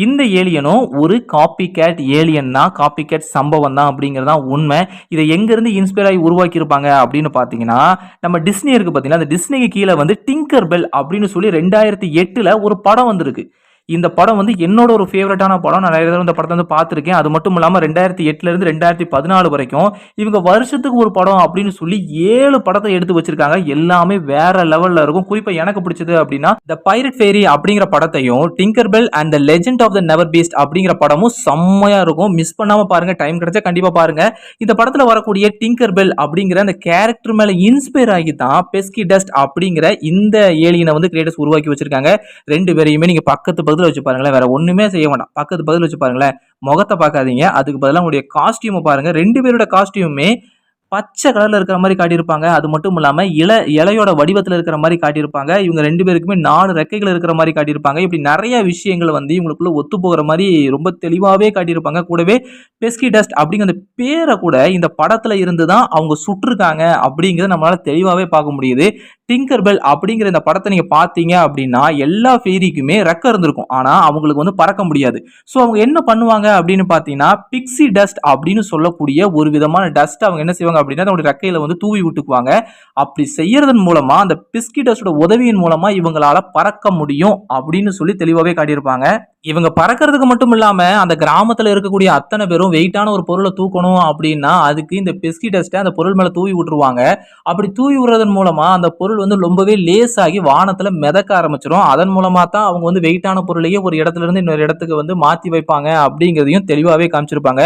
A: இந்த ஏலியனும் ஒரு காப்பி கேட் ஏலியன் தான், காப்பி கேட் சம்பவம் தான் அப்படிங்கிறதான் உண்மை. இதை எங்கிருந்து இன்ஸ்பயர் ஆகி உருவாக்கி இருப்பாங்க அப்படின்னு பார்த்தீங்கன்னா நம்ம டிஸ்னி இருக்கு பார்த்தீங்கன்னா, அந்த டிஸ்னிக்கு கீழே வந்து டிங்கர் பெல் அப்படின்னு சொல்லி 2008 ஒரு படம் வந்திருக்கு. இந்த படம் வந்து என்னோட ஒரு ஃபேவரட்டான படம். நான் நிறைய தடவை இந்த படத்தை வந்து பார்த்துருக்கேன். அது மட்டும் இல்லாமல் 2008 இருந்து 2014 வரைக்கும் இவங்க வருஷத்துக்கு ஒரு படம் அப்படின்னு சொல்லி 7 படத்தை எடுத்து வச்சிருக்காங்க. எல்லாமே வேற லெவல்ல இருக்கும். குறிப்பாக எனக்கு பிடிச்சது அப்படின்னா த பைரட் ஃபேரி அப்படிங்கிற படத்தையும் Tinker Bell and the Legend of the Never Beast அப்படிங்கிற படமும் செம்மையா இருக்கும். மிஸ் பண்ணாம பாருங்க, டைம் கிடைச்சா கண்டிப்பா பாருங்க. இந்த படத்துல வரக்கூடிய டிங்கர் பெல் அப்படிங்கிற அந்த கேரக்டர் மேல இன்ஸ்பயர் ஆகி தான் பெஸ்கி டஸ்ட் அப்படிங்கிற இந்த ஏலியனை வந்து கிரியேட்டர்ஸ் உருவாக்கி வச்சிருக்காங்க. ரெண்டு பேரையுமே நீங்க பக்கத்து வச்சு பாருங்களேன், வேற ஒண்ணுமே செய்ய வேண்டாம். பக்கத்து பதில் வச்சு பாருங்களேன், முகத்தை பார்க்காதீங்க. அதுக்கு பதிலாக உங்களுடைய காஸ்டியூமை பாருங்க. ரெண்டு பேரோட காஸ்டியூமே பச்சை கலர்ல இருக்கிற மாதிரி காட்டியிருப்பாங்க. அது மட்டும் இல்லாம இலையோட வடிவத்தில் இருக்கிற மாதிரி காட்டியிருப்பாங்க. இவங்க ரெண்டு பேருக்குமே 4 ரெக்கைகள் இருக்கிற மாதிரி காட்டியிருப்பாங்க. இப்படி நிறைய விஷயங்கள் வந்து இவங்களுக்குள்ள ஒத்து போகிற மாதிரி ரொம்ப தெளிவாகவே காட்டியிருப்பாங்க. கூடவே பெஸ்கி டஸ்ட் அப்படிங்கிற அந்த பேரை கூட இந்த படத்துல இருந்து தான் அவங்க சுட்டிருக்காங்க அப்படிங்கிறத நம்மளால தெளிவாகவே பார்க்க முடியுது. டிங்கர் பெல் அப்படிங்கிற இந்த படத்தை நீங்க பார்த்தீங்க அப்படின்னா எல்லா ஃபேரிக்குமே ரெக்க இருந்திருக்கும், ஆனா அவங்களுக்கு வந்து பறக்க முடியாது. ஸோ அவங்க என்ன பண்ணுவாங்க அப்படின்னு பார்த்தீங்கன்னா பிக்ஸி டஸ்ட் அப்படின்னு சொல்லக்கூடிய ஒரு விதமான டஸ்ட் அவங்க என்ன செய்வாங்க அப்படின்னா அதோட ரெக்கையில வந்து தூவி விட்டுக்குவாங்க. அப்படி செய்யறதன் மூலமா அந்த பிஸ்கி டஸ்டோட உதவியின் மூலமா இவங்களால பறக்க முடியும் அப்படின்னு சொல்லி தெளிவாகவே காட்டியிருப்பாங்க. இவங்க பறக்கிறதுக்கு மட்டும் இல்லாம அந்த கிராமத்துல இருக்கக்கூடிய அத்தனை பேரும் வெயிட்டான ஒரு பொருளை தூக்கணும் அப்படின்னா அதுக்கு இந்த பெஸ்கி டஸ்ட்டை அந்த பொருள் மேல தூவி விட்டுருவாங்க. அப்படி தூவி விடுறதன் மூலமா அந்த பொருள் வந்து ரொம்பவே லேஸ் ஆகி வானத்துல மிதக்க ஆரம்பிச்சிடும். அதன் மூலமா தான் அவங்க வந்து வெயிட்டான பொருளையே ஒரு இடத்துல இருந்து இன்னொரு இடத்துக்கு வந்து மாத்தி வைப்பாங்க அப்படிங்கிறதையும் தெளிவாகவே காமிச்சிருப்பாங்க.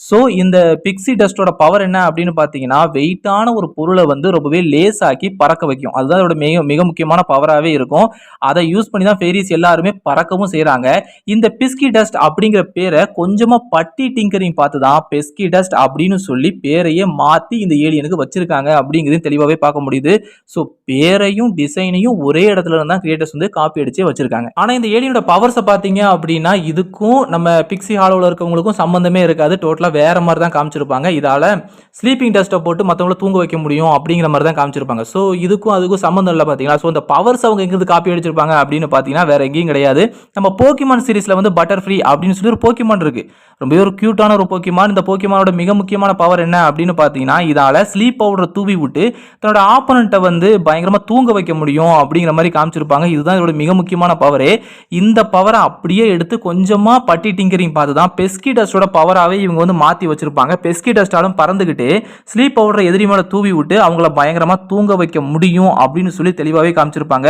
A: ஸோ இந்த பிக்ஸி டஸ்டோட பவர் என்ன அப்படின்னு பார்த்தீங்கன்னா வெயிட்டான ஒரு பொருளை வந்து ரொம்பவே லேஸ் ஆக்கி பறக்க வைக்கும். அதுதான் அதோட மிக முக்கியமான பவராகவே இருக்கும். அதை யூஸ் பண்ணி தான் ஃபேரிஸ் எல்லாருமே பறக்கவும் செய்யறாங்க. இந்த பிஸ்கி டஸ்ட் அப்படிங்கிற பேரை கொஞ்சமா பட்டி டிங்கரிங் பார்த்து தான் பெஸ்கி டஸ்ட் அப்படின்னு சொல்லி பேரையே மாத்தி இந்த ஏலியனுக்கு வச்சிருக்காங்க அப்படிங்கிறதையும் தெளிவாகவே பார்க்க முடியுது. ஸோ பேரையும் டிசைனையும் ஒரே இடத்துல இருந்தா கிரியேட்டர்ஸ் வந்து காப்பி அடிச்சே வச்சிருக்காங்க. ஆனா இந்த ஏலியனோட பவர்ஸை பார்த்தீங்க அப்படின்னா இதுக்கும் நம்ம பிக்ஸி ஹாலோவில் இருக்கவங்களுக்கும் சம்பந்தமே இருக்காது. டோட்டலா வேற மாதிரி தான் காமிச்சிருப்பாங்க. இதால ஸ்லீப்பிங் டஸ்ட்டை போட்டு மற்றவங்களை தூங்க வைக்க முடியும் அப்படிங்கிற மாதிரி தான் காமிச்சிருப்பாங்க. ஸோ இதுக்கும் அதுக்கும் சம்பந்தம் இல்லை பார்த்தீங்களா. ஸோ இந்த பவர்ஸ் அவங்க எங்கிருந்து காப்பி அடிச்சிருப்பாங்க அப்படின்னு பார்த்தீங்கன்னா வேற எங்கேயும் கிடையாது. நம்ம போக்கிமான் சீரிஸ்ல வந்து பட்டர் ஃப்ரீ அப்படின்னு சொல்லி ஒரு போக்கிமான் இருக்கு. ரொம்பவே ஒரு கியூட்டான ஒரு போக்கிமான். இந்த போக்கிமானோட மிக முக்கியமான பவர் என்ன அப்படின்னு பார்த்தீங்கன்னா இதால ஸ்லீப் பவுடரை தூவி விட்டு தன்னோட ஆப்போனண்ட்டை வந்து பயங்கரமா தூங்க வைக்க முடியும் அப்படிங்கிற மாதிரி காமிச்சிருப்பாங்க. இதுதான் இதோட மிக முக்கியமான பவரே. இந்த பவரை அப்படியே எடுத்து கொஞ்சமா பட்டி டிங்கரிங் பார்த்து தான் பெஸ்கி டஸ்டோட பவராகவே இவங்க வந்து மாற்றி வச்சிருப்பாங்க. பெஸ்கி டஸ்டாலும் பறந்துக்கிட்டு ஸ்லீப் பவுடரை எதிரி மேலே தூவி விட்டு அவங்கள பயங்கரமா தூங்க வைக்க முடியும் அப்படின்னு சொல்லி தெளிவாகவே காமிச்சிருப்பாங்க.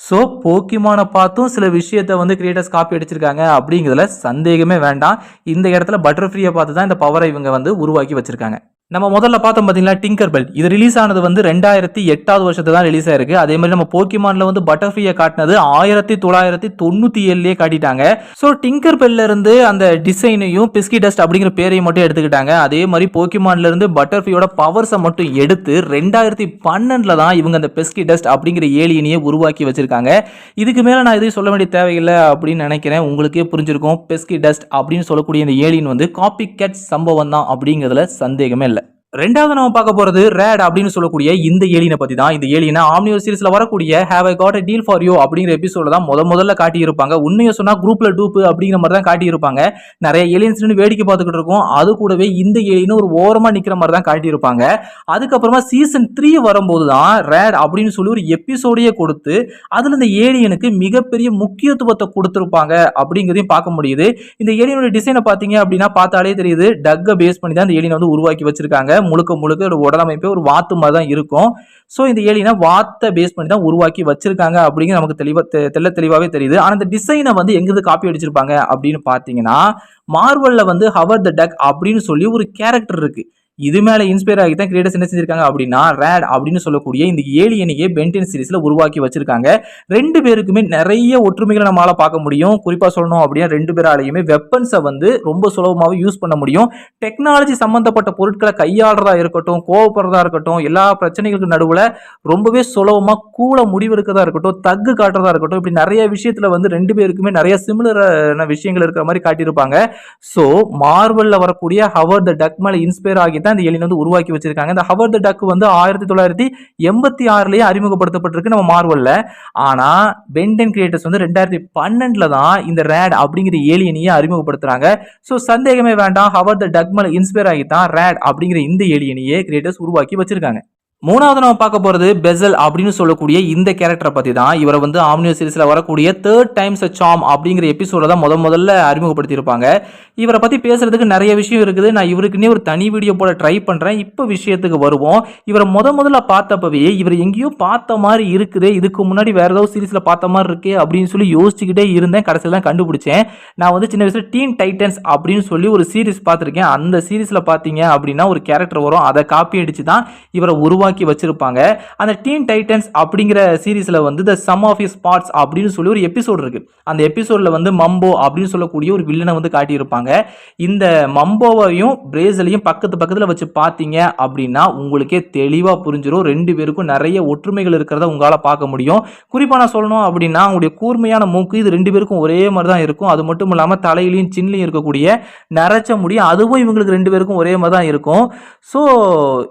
A: ஸோ போக்கிமானை பார்த்தும் சில விஷயத்தை வந்து கிரியேட்டர்ஸ் காப்பி அடிச்சிருக்காங்க அப்படிங்கிறதுல சந்தேகமே வேண்டாம். இந்த இடத்துல பட்டர் ஃப்ரீயை பார்த்து தான் இந்த பவரை இவங்க வந்து உருவாக்கி வச்சிருக்காங்க. நம்ம முதல்ல பார்த்தோம் பார்த்தீங்களா டிங்கர் பெல். இது ரிலீஸ் ஆனது வந்து 2008 வருஷத்துல தான் ரிலீஸ் ஆயிருக்கு. அதே மாதிரி நம்ம போக்கிமான்ல வந்து பட்டர் ஃப்ரீயை காட்டினது 1997 காட்டிட்டாங்க. ஸோ டிங்கர் பெல்ல இருந்து அந்த டிசைனையும் பிஸ்கி டஸ்ட் அப்படிங்கிற பேரையும் மட்டும் எடுத்துக்கிட்டாங்க. அதே மாதிரி போக்கிமான்ல இருந்து பட்டர் ஃப்ரீயோட பவர்ஸை மட்டும் எடுத்து 2012 தான் இவங்க அந்த பிஸ்கி டஸ்ட் அப்படிங்கிற ஏலியனையே உருவாக்கி வச்சிருக்காங்க. இதுக்கு மேல நான் எதையும் சொல்ல வேண்டிய தேவையில்லை அப்படின்னு நினைக்கிறேன். உங்களுக்கே புரிஞ்சிருக்கும். பிஸ்கி டஸ்ட் அப்படின்னு சொல்லக்கூடிய இந்த ஏலியன் வந்து காப்பி கேட் சம்பவம் தான் அப்படிங்கிறதுல சந்தேகமே இல்லை. ரெண்டாவது நம்ம பார்க்க போறது ரேட் அப்படின்னு சொல்லக்கூடிய இந்த ஏலியனை பத்தி தான். இந்த ஏலியனை ஆம்னிவர் சீரிஸ்ல வரக்கூடிய have I got a deal for you அப்படிங்கிற எபிசோட்ல தான் முதல்ல காட்டியிருப்பாங்க. உண்மையை சொன்னா குரூப்ல டூப்பு அப்படிங்கிற மாதிரி தான் காட்டியிருப்பாங்க. நிறைய ஏலியன்ஸ் வேடிக்கை பார்த்துக்கிட்டு இருக்கும். அது கூடவே இந்த ஏலியன் ஒரு ஓரமா நிக்கிற மாதிரி தான் காட்டியிருப்பாங்க. அதுக்கப்புறமா சீசன் 3 வரும்போது தான் ரேட் அப்படின்னு சொல்லி ஒரு எபிசோடையே கொடுத்து அதுல இந்த ஏலியனுக்கு மிகப்பெரிய முக்கியத்துவத்தை கொடுத்திருப்பாங்க அப்படிங்கிறதையும் பார்க்க முடியுது. இந்த ஏலியனோட டிசைனை பார்த்தீங்க அப்படின்னா பார்த்தாலே தெரியுது, டக்கை பேஸ் பண்ணி தான் இந்த ஏலியனை வந்து உருவாக்கி வச்சிருக்காங்க. முழுக்க உடலமைப்பே ஒரு வாத்து மாதிரி தான் இருக்கும். ஸோ இந்த ஏலியனை வாத்தை பேஸ் பண்ணி தான் உருவாக்கி வச்சிருக்காங்க அப்படிங்கிற நமக்கு தெளிவாகவே தெரியுது. ஆனால் இந்த டிசைனை வந்து எங்கிருந்து காப்பி அடிச்சிருப்பாங்க அப்படின்னு பார்த்தீங்கன்னா, மார்வல்ல வந்து ஹவர் த டக் அப்படின்னு சொல்லி ஒரு கேரக்டர் இருக்கு. இது மேல இன்ஸ்பயர் ஆகி தான் கிரியேட்டர்ஸ் என்ன செஞ்சிருக்காங்க அப்படின்னா ரேட் அப்படின்னு சொல்லக்கூடிய இந்த ஏலியனையே பென்டென் சீரிஸ்ல உருவாக்கி வச்சிருக்காங்க. ரெண்டு பேருக்குமே நிறைய ஒற்றுமைகளை நம்மளால பார்க்க முடியும். குறிப்பா சொல்லணும் அப்படின்னா ரெண்டு பேராலையுமே வெப்பன்ஸை வந்து ரொம்ப சுலபமாக யூஸ் பண்ண முடியும். டெக்னாலஜி சம்பந்தப்பட்ட பொருட்களை கையாளுறதா இருக்கட்டும், கோவப்படுறதா இருக்கட்டும், எல்லா பிரச்சனைகளுக்கு நடுவில் ரொம்பவே சுலபமா கூட முடிவெடுக்கிறதா இருக்கட்டும், தக்கு காட்டுறதா இருக்கட்டும், இப்படி நிறைய விஷயத்துல வந்து ரெண்டு பேருக்குமே நிறைய சிமிலரான விஷயங்கள் இருக்கிற மாதிரி காட்டியிருப்பாங்க. ஸோ மார்வல்ல வரக்கூடிய ஹவர் த டக் மேல இன்ஸ்பயர் ஆகி தான் இந்த ஏலியன் வந்து உருவாக்கி வச்சிருக்காங்க. இந்த ஹவர் த டக் வந்து 1986லயே அறிமுகப்படுத்தப்பட்டிருக்கு நம்ம மார்வல்ல. ஆனா பென்டென் கிரியேட்டர்ஸ் வந்து 2012ல தான் இந்த ரேட் அப்படிங்கிற ஏலியனையே அறிமுகப்படுத்துறாங்க. ஸோ சந்தேகமே வேண்டாம், ஹவர் த டக் மேல இன்ஸ்பயர் ஆகி தான் ரேட் அப்படிங்கிற இந்த ஏலியனையே கிரியேட்டர்ஸ் உருவாக்கி வச்சிருக்காங்க. மூணாவது நம்ம பார்க்க போறது பெசல் அப்படின்னு சொல்லக்கூடிய இந்த கேரக்டரை பத்தி தான். இவரை வந்து ஆம்னிவர் சீரிஸ்ல வரக்கூடிய தேர்ட் டைம்ஸ் சாம் அப்படிங்கிற எபிசோட தான் முதல்ல அறிமுகப்படுத்தியிருப்பாங்க. இவரை பத்தி பேசுறதுக்கு நிறைய விஷயம் இருக்குது. நான் இவருக்குன்னே ஒரு தனி வீடியோ போட ட்ரை பண்றேன். இப்போ விஷயத்துக்கு வருவோம். இவரை முதல்ல பார்த்தப்பவே இவர் எங்கேயோ பார்த்த மாதிரி இருக்குது, இதுக்கு முன்னாடி வேற ஏதாவது சீரிஸ்ல பார்த்த மாதிரி இருக்கு அப்படின்னு சொல்லி யோசிச்சுக்கிட்டே இருந்தேன். கடைசியில் தான் கண்டுபிடிச்சேன். நான் வந்து சின்ன வயசுல டீன் டைட்டன்ஸ் அப்படின்னு சொல்லி ஒரு சீரிஸ் பார்த்திருக்கேன். அந்த சீரிஸ்ல பார்த்தீங்க அப்படின்னா ஒரு கேரக்டர் வரும், அதை காப்பி அடிச்சு தான் இவரை உருவாக்கி வச்சிருப்பாங்க. அந்த டீன் டைட்டன்ஸ் அப்படிங்கிற சீரிஸ்ல வந்து the sum of his parts அப்படின்னு சொல்லி ஒரு எபிசோட் இருக்கு. அந்த எபிசோட்ல வந்து மம்போ அப்படின்னு சொல்லக்கூடிய ஒரு வில்லனை வந்து காட்டியிருப்பாங்க. இந்த மம்போவையும் பிரேசலையும் பக்கத்துல வச்சு பார்த்தீங்க அப்படின்னா உங்களுக்கே தெளிவா புரிஞ்சிடும். ரெண்டு பேருக்கும் நிறைய ஒற்றுமைகள் இருக்கிறத உங்களால பார்க்க முடியும். குறிப்பா நான் சொல்லணும் அப்படின்னா அவங்களுடைய கூர்மையான மூக்கு இது ரெண்டு பேருக்கும் ஒரே மாதிரி தான் இருக்கும். அது மட்டும் இல்லாம தலையிலையும் சின்லையும் இருக்கக்கூடிய நரைச்ச முடி அதுவும் இவங்களுக்கு ரெண்டு பேருக்கும் ஒரே மாதிரி தான் இருக்கும். ஸோ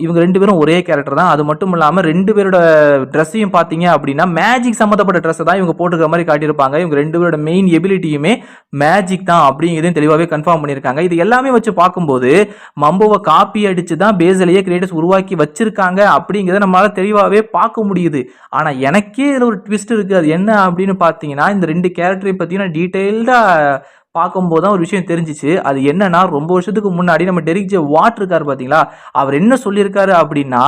A: இவங்க ரெண்டு பேரும் ஒரே கேரக்டர் தான். அது மட்டும் இல்லாம ரெண்டு பேரோட ட்ரெஸ்ஸையும் பார்த்தீங்க அப்படின்னா மேஜிக் சம்பந்தப்பட்ட ட்ரெஸ் தான் இவங்க போட்டுக்கிற மாதிரி காட்டியிருப்பாங்க. இவங்க ரெண்டு பேரோட மெயின் எபிலிட்டியுமே மேஜிக் தான் அப்படிங்கிறதையும் தெளிவாகவே கன்ஃபார்ம் பண்ணியிருக்காங்க. இது எல்லாமே வச்சு பார்க்கும்போது மம்போவை காப்பி அடிச்சு தான் பேசலையே கிரியேட்டர்ஸ் உருவாக்கி வச்சிருக்காங்க அப்படிங்கிறத நம்மளால தெளிவாகவே பார்க்க முடியுது. ஆனால் எனக்கே இதில் ஒரு ட்விஸ்ட் இருக்கு. அது என்ன அப்படின்னு பார்த்தீங்கன்னா இந்த ரெண்டு கேரக்டரையும் பற்றின டீட்டெயில்டா பார்க்கும்போது தான் ஒரு விஷயம் தெரிஞ்சிச்சு. அது என்னன்னா ரொம்ப வருஷத்துக்கு முன்னாடி நம்ம டெரிக் ஜே வாட் இருக்காரு பார்த்தீங்களா, அவர் என்ன சொல்லியிருக்காரு அப்படின்னா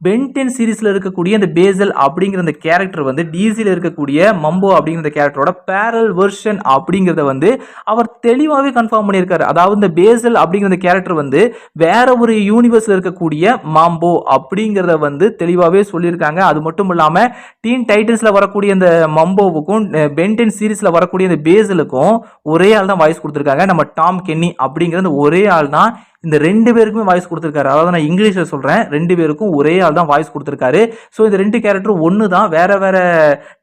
A: பென்டென் சீரிஸ்ல இருக்கக்கூடிய இந்த பேசல் அப்படிங்கிற அந்த கேரக்டர் வந்து டிசியில் இருக்கக்கூடிய மம்போ அப்படிங்கிற அந்த கேரக்டரோட பேரல் வெர்ஷன் அப்படிங்கிறத வந்து அவர் தெளிவாகவே கன்ஃபார்ம் பண்ணியிருக்காரு. அதாவது இந்த பேசல் அப்படிங்கிற அந்த கேரக்டர் வந்து வேற ஒரு யூனிவர்ஸ்ல இருக்கக்கூடிய மாம்போ அப்படிங்கிறத வந்து தெளிவாகவே சொல்லியிருக்காங்க. அது மட்டும் இல்லாமல் டீன் டைட்டன்ஸ்ல வரக்கூடிய இந்த மம்போவுக்கும் பென்டென் சீரிஸ்ல வரக்கூடிய இந்த பேசலுக்கும் ஒரே தான் வாய்ஸ் கொடுத்திருக்காங்க. நம்ம டாம் கென்னி அப்படிங்கிற ஒரே ஆள் தான் இந்த ரெண்டு பேருக்குமே வாய்ஸ் கொடுத்திருக்காரு. அதாவது நான் இங்கிலீஷ்ல சொல்றேன், ரெண்டு பேருக்கும் ஒரே ஆள் தான் வாய்ஸ் கொடுத்திருக்காரு. ஸோ இந்த ரெண்டு கேரக்டர் ஒன்று தான், வேற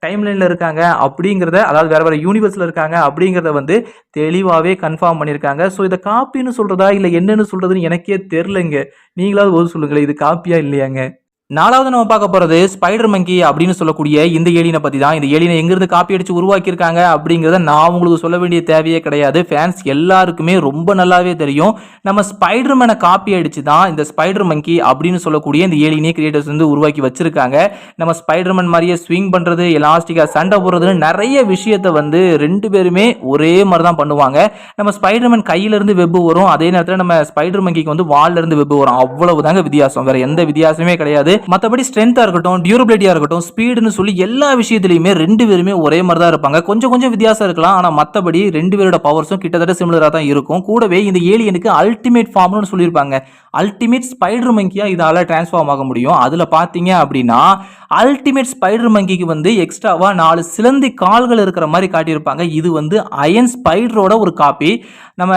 A: டைம்லைன்ல இருக்காங்க அப்படிங்கிறத, அதாவது வேற யூனிவர்ஸ்ல இருக்காங்க அப்படிங்கிறத வந்து தெளிவாகவே கன்ஃபார்ம் பண்ணியிருக்காங்க. ஸோ இதை காப்பின்னு சொல்றதா இல்லை என்னன்னு சொல்றதுன்னு எனக்கே தெரிலங்க. நீங்களாவது ஒரு சொல்லுங்களேன், இது காப்பியா இல்லையாங்க? நாலாவது நம்ம பார்க்க போறது ஸ்பைடர் மங்கி அப்படின்னு சொல்லக்கூடிய இந்த ஏலியனை பத்தி தான். இந்த ஏலியனை எங்கிருந்து காப்பி அடிச்சு உருவாக்கியிருக்காங்க அப்படிங்கிறத நான் உங்களுக்கு சொல்ல வேண்டிய தேவையே கிடையாது. ஃபேன்ஸ் எல்லாருக்குமே ரொம்ப நல்லாவே தெரியும். நம்ம ஸ்பைடர் மேனை காப்பி அடிச்சு தான் இந்த ஸ்பைடர் மங்கி அப்படின்னு சொல்லக்கூடிய இந்த ஏலியனை கிரியேட்டர்ஸ் வந்து உருவாக்கி வச்சிருக்காங்க. நம்ம ஸ்பைடர் மேன் மாதிரியே ஸ்விங் பண்றது, எலாஸ்டிக்கா சண்டை போடுறதுன்னு நிறைய விஷயத்த வந்து ரெண்டு பேருமே ஒரே மாதிரி தான் பண்ணுவாங்க. நம்ம ஸ்பைடர் மேன் கையில இருந்து வெப் வரும், அதே நேரத்தில் நம்ம ஸ்பைடர் மங்கிக்கு வந்து வால்ல இருந்து வெப் வரும். அவ்வளவுதாங்க வித்தியாசம், வேற எந்த வித்தியாசமே கிடையாது. மற்றபடி ஸ்ட்ரென்த்தா இருக்கட்டும், டியூரபிலிட்டியா இருக்கட்டும், ஸ்பீடுன்னு சொல்லி எல்லா விஷயத்திலையுமே ரெண்டு பேருமே ஒரே மாதிரி தான் இருப்பாங்க. கொஞ்சம் வித்தியாசம் இருக்கலாம், ஆனா மற்றபடி ரெண்டு பேரோட பவர்ஸும் கிட்டத்தட்ட சிமிலரா தான் இருக்கும். கூடவே இந்த ஏலியனுக்கு அல்டிமேட் ஃபார்ம்னு சொல்லியிருப்பாங்க. அல்டிமேட் ஸ்பைடர் மங்கியா இதால டிரான்ஸ்ஃபார்ம் ஆக முடியும். அதுல பாத்தீங்க அப்படின்னா அல்டிமேட் ஸ்பைடர் மங்கிக்கு வந்து எக்ஸ்ட்ராவா 4 சிலந்தி கால்கள் இருக்கிற மாதிரி காட்டியிருப்பாங்க. இது வந்து அயன் ஸ்பைடரோட ஒரு காப்பி. நம்ம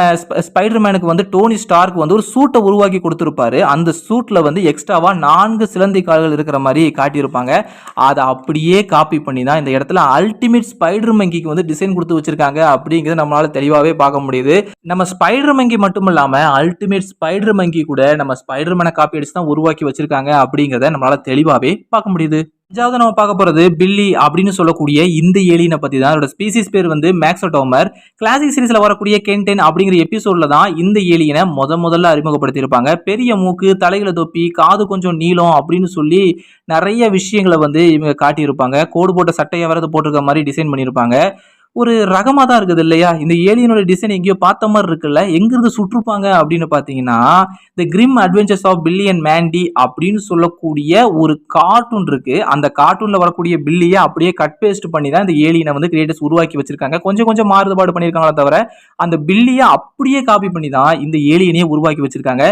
A: ஸ்பைடர் மேனுக்கு வந்து டோனி ஸ்டார்க் வந்து ஒரு சூட்டை உருவாக்கி கொடுத்திருப்பாரு. அந்த சூட்ல வந்து எக்ஸ்ட்ராவா 4 சிலந்தி குழந்தை கால்கள் இருக்கிற மாதிரி காட்டியிருப்பாங்க. அதை அப்படியே காப்பி பண்ணி தான் இந்த இடத்துல அல்டிமேட் ஸ்பைடர் மங்கிக்கு வந்து டிசைன் கொடுத்து வச்சிருக்காங்க அப்படிங்கிறது நம்மளால தெளிவாகவே பார்க்க முடியுது. நம்ம ஸ்பைடர் மங்கி மட்டும் இல்லாம அல்டிமேட் ஸ்பைடர் மங்கி கூட நம்ம ஸ்பைடர்மேனை காப்பி அடிச்சு தான் உருவாக்கி வச்சிருக்காங்க அப்படிங்கிறத நம்மளால தெளிவாகவே பார்க்க முடியுது. அஞ்சாவது நம்ம பார்க்க போறது பில்லி அப்படின்னு சொல்லக்கூடிய இந்த ஏலியனை பத்தி தான். அதோட ஸ்பீசிஸ் பேர் வந்து மேக்ஸோடோமர். கிளாசிக் சீரிஸ்ல வரக்கூடிய கென்டென் அப்படிங்கிற எபிசோட்ல தான் இந்த ஏலியனை முதல்ல அறிமுகப்படுத்தி இருப்பாங்க. பெரிய மூக்கு, தலையில தொப்பி, காது கொஞ்சம் நீளம் அப்படின்னு சொல்லி நிறைய விஷயங்களை வந்து இவங்க காட்டியிருப்பாங்க. கோடு போட்ட சட்டையை வரது போட்டிருக்க மாதிரி டிசைன் பண்ணியிருப்பாங்க. ஒரு ரகமா தான் இருக்குது இல்லையா? இந்த ஏலியனோட டிசைன் எங்கேயோ பார்த்த மாதிரி இருக்குல்ல. எங்கிருந்து சுற்றுப்பாங்க அப்படின்னு பார்த்தீங்கன்னா, the grim adventures of Billy and Mandy அப்படின்னு சொல்லக்கூடிய ஒரு கார்ட்டூன் இருக்கு. அந்த கார்ட்டூன்ல வரக்கூடிய பில்லியை அப்படியே கட் பேஸ்ட் பண்ணி தான் இந்த ஏலியனை வந்து கிரியேட்டர்ஸ் உருவாக்கி வச்சிருக்காங்க. கொஞ்சம் மாறுபாடு பண்ணியிருக்காங்களே தவிர அந்த பில்லியை அப்படியே காப்பி பண்ணி தான் இந்த ஏலியனையே உருவாக்கி வச்சிருக்காங்க.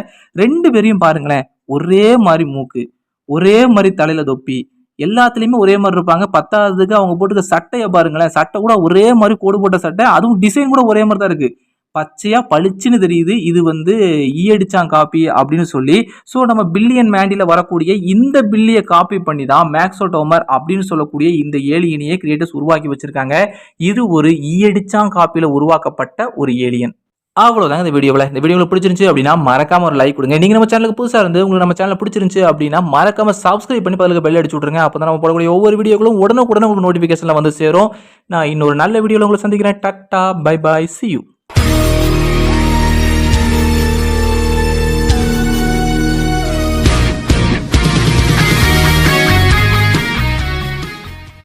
A: 2 பேரையும் பாருங்களேன், ஒரே மாதிரி மூக்கு, ஒரே மாதிரி தலையில தொப்பி, எல்லாத்துலயுமே ஒரே மாதிரி இருப்பாங்க. பத்தாவதுக்கு அவங்க போட்டுக்க சட்டையை பாருங்களேன், சட்டை கூட ஒரே மாதிரி கோடு போட்ட சட்டை, அதுவும் டிசைன் கூட ஒரே மாதிரி தான் இருக்கு. பச்சையா பளிச்சுன்னு தெரியுது இது வந்து ஈயடிச்சான் காப்பி அப்படின்னு சொல்லி. ஸோ நம்ம பில்லி அண்ட் மேண்டில வரக்கூடிய இந்த பில்லியை காப்பி பண்ணி தான் மேக்ஸோடோமர் அப்படின்னு சொல்லக்கூடிய இந்த ஏலியனையே கிரியேட்டர்ஸ் உருவாக்கி வச்சிருக்காங்க. இது ஒரு ஈயடிச்சான் காப்பியில உருவாக்கப்பட்ட ஒரு ஏலியன். அவ்வளோதாங்க இந்த வீடியோவில். இந்த வீடியோவில் பிடிச்சிருந்துச்சு அப்படின்னா மறக்காம ஒரு லைக் கொடுங்க. நீங்கள் நம்ம சேனலுக்கு புதுசாக இருந்து உங்களுக்கு நம்ம சேனல் பிடிச்சிருந்துச்சு அப்படின்னா மறக்காம சப்ஸ்கிரைப் பண்ணி பதிலுக்கு பெல் அடிச்சு விட்ருங்க. அப்போ தான் நம்ம போடக்கூடிய ஒவ்வொரு வீடியோக்களும் உடனுக்குடன் உங்களுக்கு நோட்டிஃபிகேஷனில் வந்து சேரும். நான் இன்னொரு நல்ல வீடியோவில் உங்களை சந்திக்கிறேன். Tata, bye bye, see you.